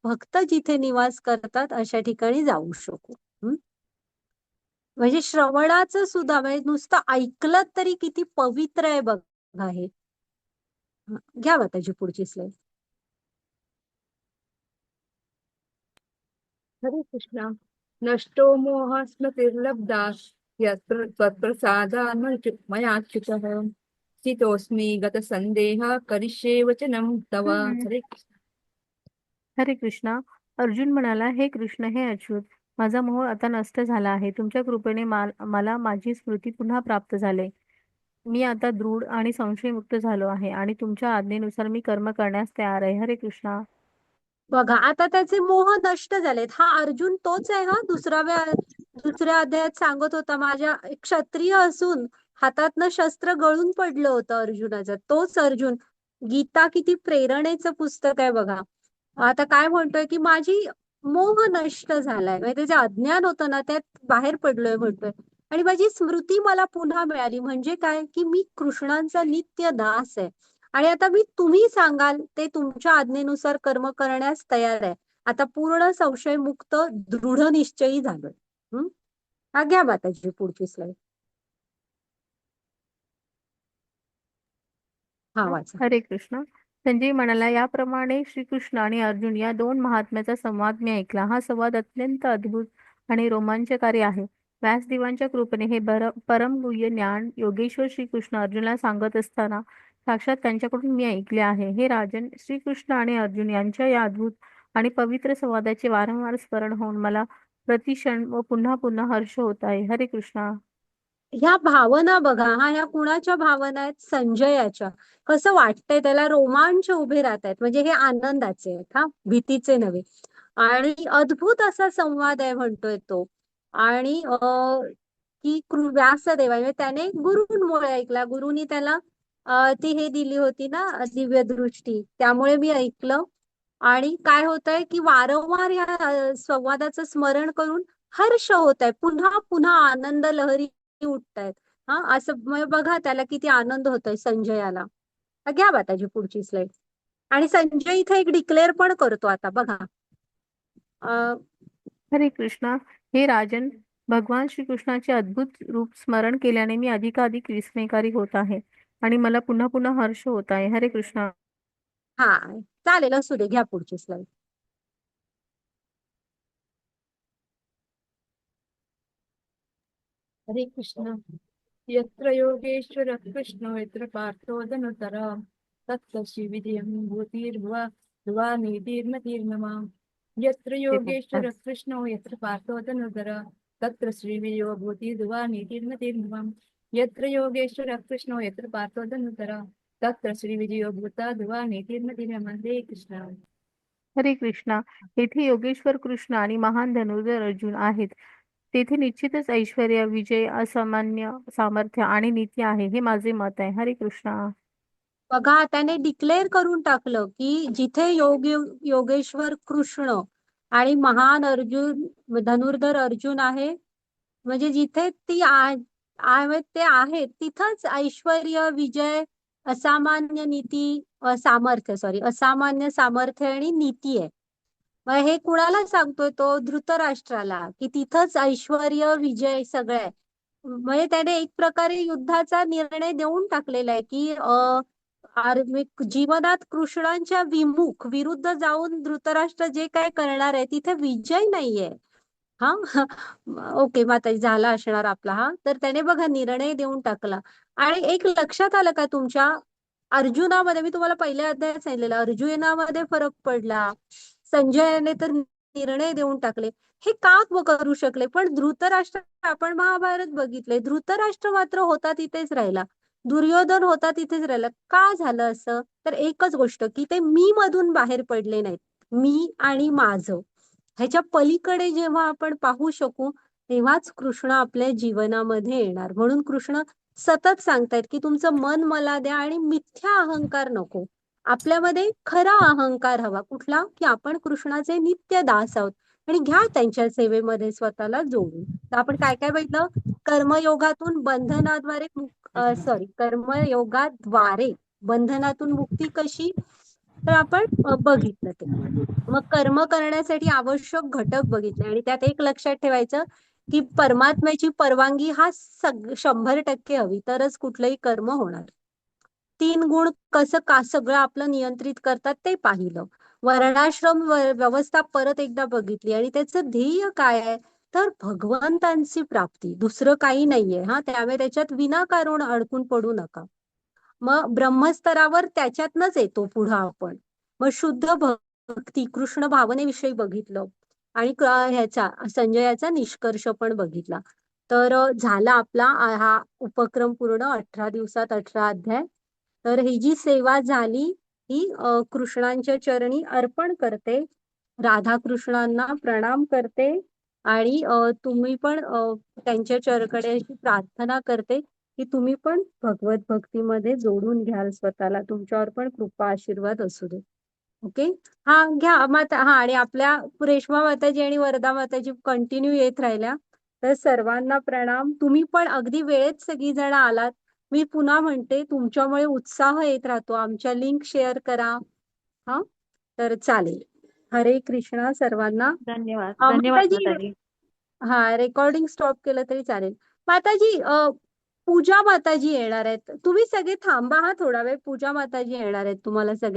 भक्त जिथे निवास करतात अशा ठिकाणी जाऊ शकू. म्हणजे श्रवणाचं सुद्धा, म्हणजे नुसतं ऐकलं तरी किती पवित्र आहे बघा हे. घ्या माताजी पुढची स्लाइड. हरे कृष्ण. नष्टो मोह स्मृतिर्लब्धा यत्र त्वत्प्रसादान्मया स्थितोऽस्मि गतसन्देहः करिष्ये वचनं तव. हरे कृष्ण. हरे कृष्णा. अर्जुन म्हणाला, हे कृष्ण, हे अच्युत, माझा मोह आता नष्ट झाला आहे. तुमच्या कृपेने मला माझी स्मृती पुन्हा प्राप्त झाले. मी आता दृढ आणि संशयमुक्त झालो आहे आणि तुमच्या आज्ञेनुसार मी कर्म करण्यास तयार आहे. हरे कृष्णा. बघा आता त्याचे मोह नष्ट झालेत. हा अर्जुन तोच आहे. हा दुसऱ्या अध्यायात सांगत होता, माझ्या क्षत्रिय असून हातातनं शस्त्र गळून पडलं होतं अर्जुनाचं. तोच अर्जुन. गीता किती प्रेरणेचं पुस्तक आहे बघा. आता काय म्हणतोय की माझी मोह नष्ट झालाय, म्हणजे त्याचे अज्ञान होतं ना त्यात बाहेर पडलोय म्हणतोय, आणि माझी स्मृती मला पुन्हा मिळाली. म्हणजे काय की मी कृष्णांचा नित्य दास आहे आणि आता मी तुम्ही सांगाल ते तुमच्या आज्ञेनुसार कर्म करण्यास तयार आहे. आता पूर्ण संशय मुक्त दृढ निश्चयी झालोय. घ्या माताजी पुढची स्लाइड. हा वाचा. हरे कृष्ण. संजय म्हणाला, याप्रमाणे श्रीकृष्ण आणि अर्जुन या दोन महात्म्याचा संवाद मी ऐकला. हा संवाद अत्यंत अद्भुत आणि रोमांचकारी आहे. व्यासदेवांच्या कृपेने हे परम गुह्य ज्ञान योगेश्वर श्रीकृष्ण अर्जुनला सांगत असताना साक्षात त्यांच्याकडून मी ऐकले आहे. हे राजन, श्रीकृष्ण आणि अर्जुन यांच्या या अद्भुत आणि पवित्र संवादाचे वारंवार स्मरण होऊन मला प्रतिक्षण व पुन्हा पुन्हा हर्ष होत आहे. हरे कृष्णा. ह्या भावना बघा, ह्या कुणाच्या भावना आहेत? संजयाच्या. कसं वाटतंय त्याला, रोमांच उभे राहत आहेत, म्हणजे हे आनंदाचे आहेत, भीतीचे नव्हे. आणि अद्भुत असा संवाद आहे म्हणतोय तो. आणि की व्यासदेवा म्हणजे त्याने गुरुंमुळे ऐकला. गुरुनी त्याला ती हे दिली होती ना दिव्य दृष्टी, त्यामुळे मी ऐकलं. आणि काय होतंय की वारंवार या संवादाचं स्मरण करून हर्ष होत आहे, पुन्हा पुन्हा आनंद लहरी उठतायत. असं बघा त्याला किती आनंद होतोय संजयाला. घ्या माताजी पुढची स्लाइड. आणि संजय इथे एक डिक्लेअर पण करतो आता बघा. हरे कृष्णा. हे राजन, भगवान श्रीकृष्णाचे अद्भुत रूप स्मरण केल्याने मी अधिकाधिक विस्मयकारी होत आहे आणि मला पुन्हा पुन्हा हर्ष होत आहे. हरे कृष्णा. हा चालेल, असू दे, घ्या पुढची स्लाइड. हरे कृष्ण. यत्र योगेश्वर कृष्णो यत्र पार्थो धनुतर तत्र श्रीविजयं भूतिर्भुवा ध्रुवा नीतिर्मतिर्ममा. यत्र योगेश्वर कृष्णो यत्र पार्थो धनुतर तत्र श्रीविजयो भूति ध्रुवा नीतिर्मतिर्ममा. यत्र योगेश्वर कृष्णो यत्र पार्थो धनुतर तत्र श्रीविजयो भूता ध्रुवा नीतिर्मतिर्ममा. हरे कृष्ण. हरे कृष्णा. येथे योगेश्वर कृष्ण आणि महान धनुर्धर अर्जुन आहेत. तेथे निश्चितच ऐश्वर्य, विजय, असामान्य सामर्थ्य आणि नीती आहे, हे माझे मत आहे. हरे कृष्णा. बघा, त्याने डिक्लेअर करून टाकलं की जिथे योगेश्वर कृष्ण आणि महान अर्जुन धनुर्धर अर्जुन आहे, म्हणजे जिथे ते आहेत तिथंच ऐश्वर्य, विजय, असामान्य नीती, असामान्य सामर्थ्य आणि नीती आहे. मग हे कुणाला सांगतोय तो? धृतराष्ट्राला, की तिथंच ऐश्वर्य, विजय सगळं आहे. म्हणजे त्याने एक प्रकारे युद्धाचा निर्णय देऊन टाकलेला आहे की जीवनात कृष्णांच्या विरुद्ध जाऊन धृतराष्ट्र जे काय करणार आहे तिथे विजय नाहीये. हा ओके माताजी, झाला असणार आपला. हा तर त्याने बघा निर्णय देऊन टाकला. आणि एक लक्षात आलं का तुमच्या? अर्जुनामध्ये मी तुम्हाला पहिल्या अध्यायात सांगितलेलं, अर्जुनामध्ये फरक पडला. संजयाने तर निर्णय देऊन टाकले. हे का करू शकले? पण धृतराष्ट्र, आपण महाभारत बघितले, धृतराष्ट्र मात्र होता तिथेच राहिला, दुर्योधन होता तिथेच राहिला. का झालं असं? तर एकच गोष्ट, की ते मी मधून बाहेर पडले नाहीत. मी आणि माझं ह्याच्या पलीकडे जेव्हा आपण पाहू शकू तेव्हाच कृष्ण आपल्या जीवनामध्ये येणार. म्हणून कृष्ण सतत सांगतायत की तुमचं मन मला द्या आणि मिथ्या अहंकार नको. आपल्यामध्ये खरा अहंकार हवा. कुठला? की आपण कृष्णाचे नित्य दास आहोत आणि घ्या त्यांच्या सेवेमध्ये स्वतःला जोडून. तर आपण काय काय बघितलं? कर्मयोगातून कर्मयोगाद्वारे बंधनातून मुक्ती कशी? तर आपण बघितलं ते. मग कर्म करण्यासाठी आवश्यक घटक बघितले आणि त्यात एक लक्षात ठेवायचं की परमात्म्याची परवानगी 100% हवी, तरच कुठलंही कर्म होणार. 3 गुण कसं सगळं आपलं नियंत्रित करतात ते पाहिलं. वर्णाश्रम व्यवस्था परत एकदा बघितली आणि त्याचं ध्येय काय आहे? तर भगवंतांची प्राप्ती, दुसरं काही नाहीये. त्यामुळे त्याच्यात विनाकारण अडकून पडू नका. मग ब्रह्मस्तरावर त्याच्यातनच येतो पुढं आपण. मग शुद्ध भक्ती, कृष्ण भावनेविषयी बघितलं आणि ह्याचा संजयाचा निष्कर्ष पण बघितला. तर झाला आपला हा उपक्रम पूर्ण. 18 दिवसात 18 अध्याय. तर ही जी सेवा झाली ही कृष्णांच्या चरणी अर्पण करते, राधाकृष्णांना प्रणाम करते आणि तुम्ही पण त्यांच्या चरकडे अशी प्रार्थना करते की तुम्ही पण भगवत भक्तीमध्ये जोडून घ्याल स्वतःला. तुमच्यावर पण कृपा आशीर्वाद असू दे. ओके. घ्या माता. आणि आपल्या रेश्मा माताजी आणि वरदा माताजी कंटिन्यू येत राहिल्या. तर सर्वांना प्रणाम. तुम्ही पण अगदी वेळेत सगळी जण आलात. मी पुन्हा म्हणते, तुमच्यामुळे उत्साह येत राहतो. आमच्या लिंक शेअर करा. तर चालेल. हरे कृष्णा सर्वांना. धन्यवाद. धन्यवाद माताजी, माताजी. रेकॉर्डिंग स्टॉप केलं तरी चालेल. माताजी, पूजा माताजी येणार आहेत. तुम्ही सगळे थांबा थोडा वेळ. पूजा माताजी येणार आहेत तुम्हाला सगळे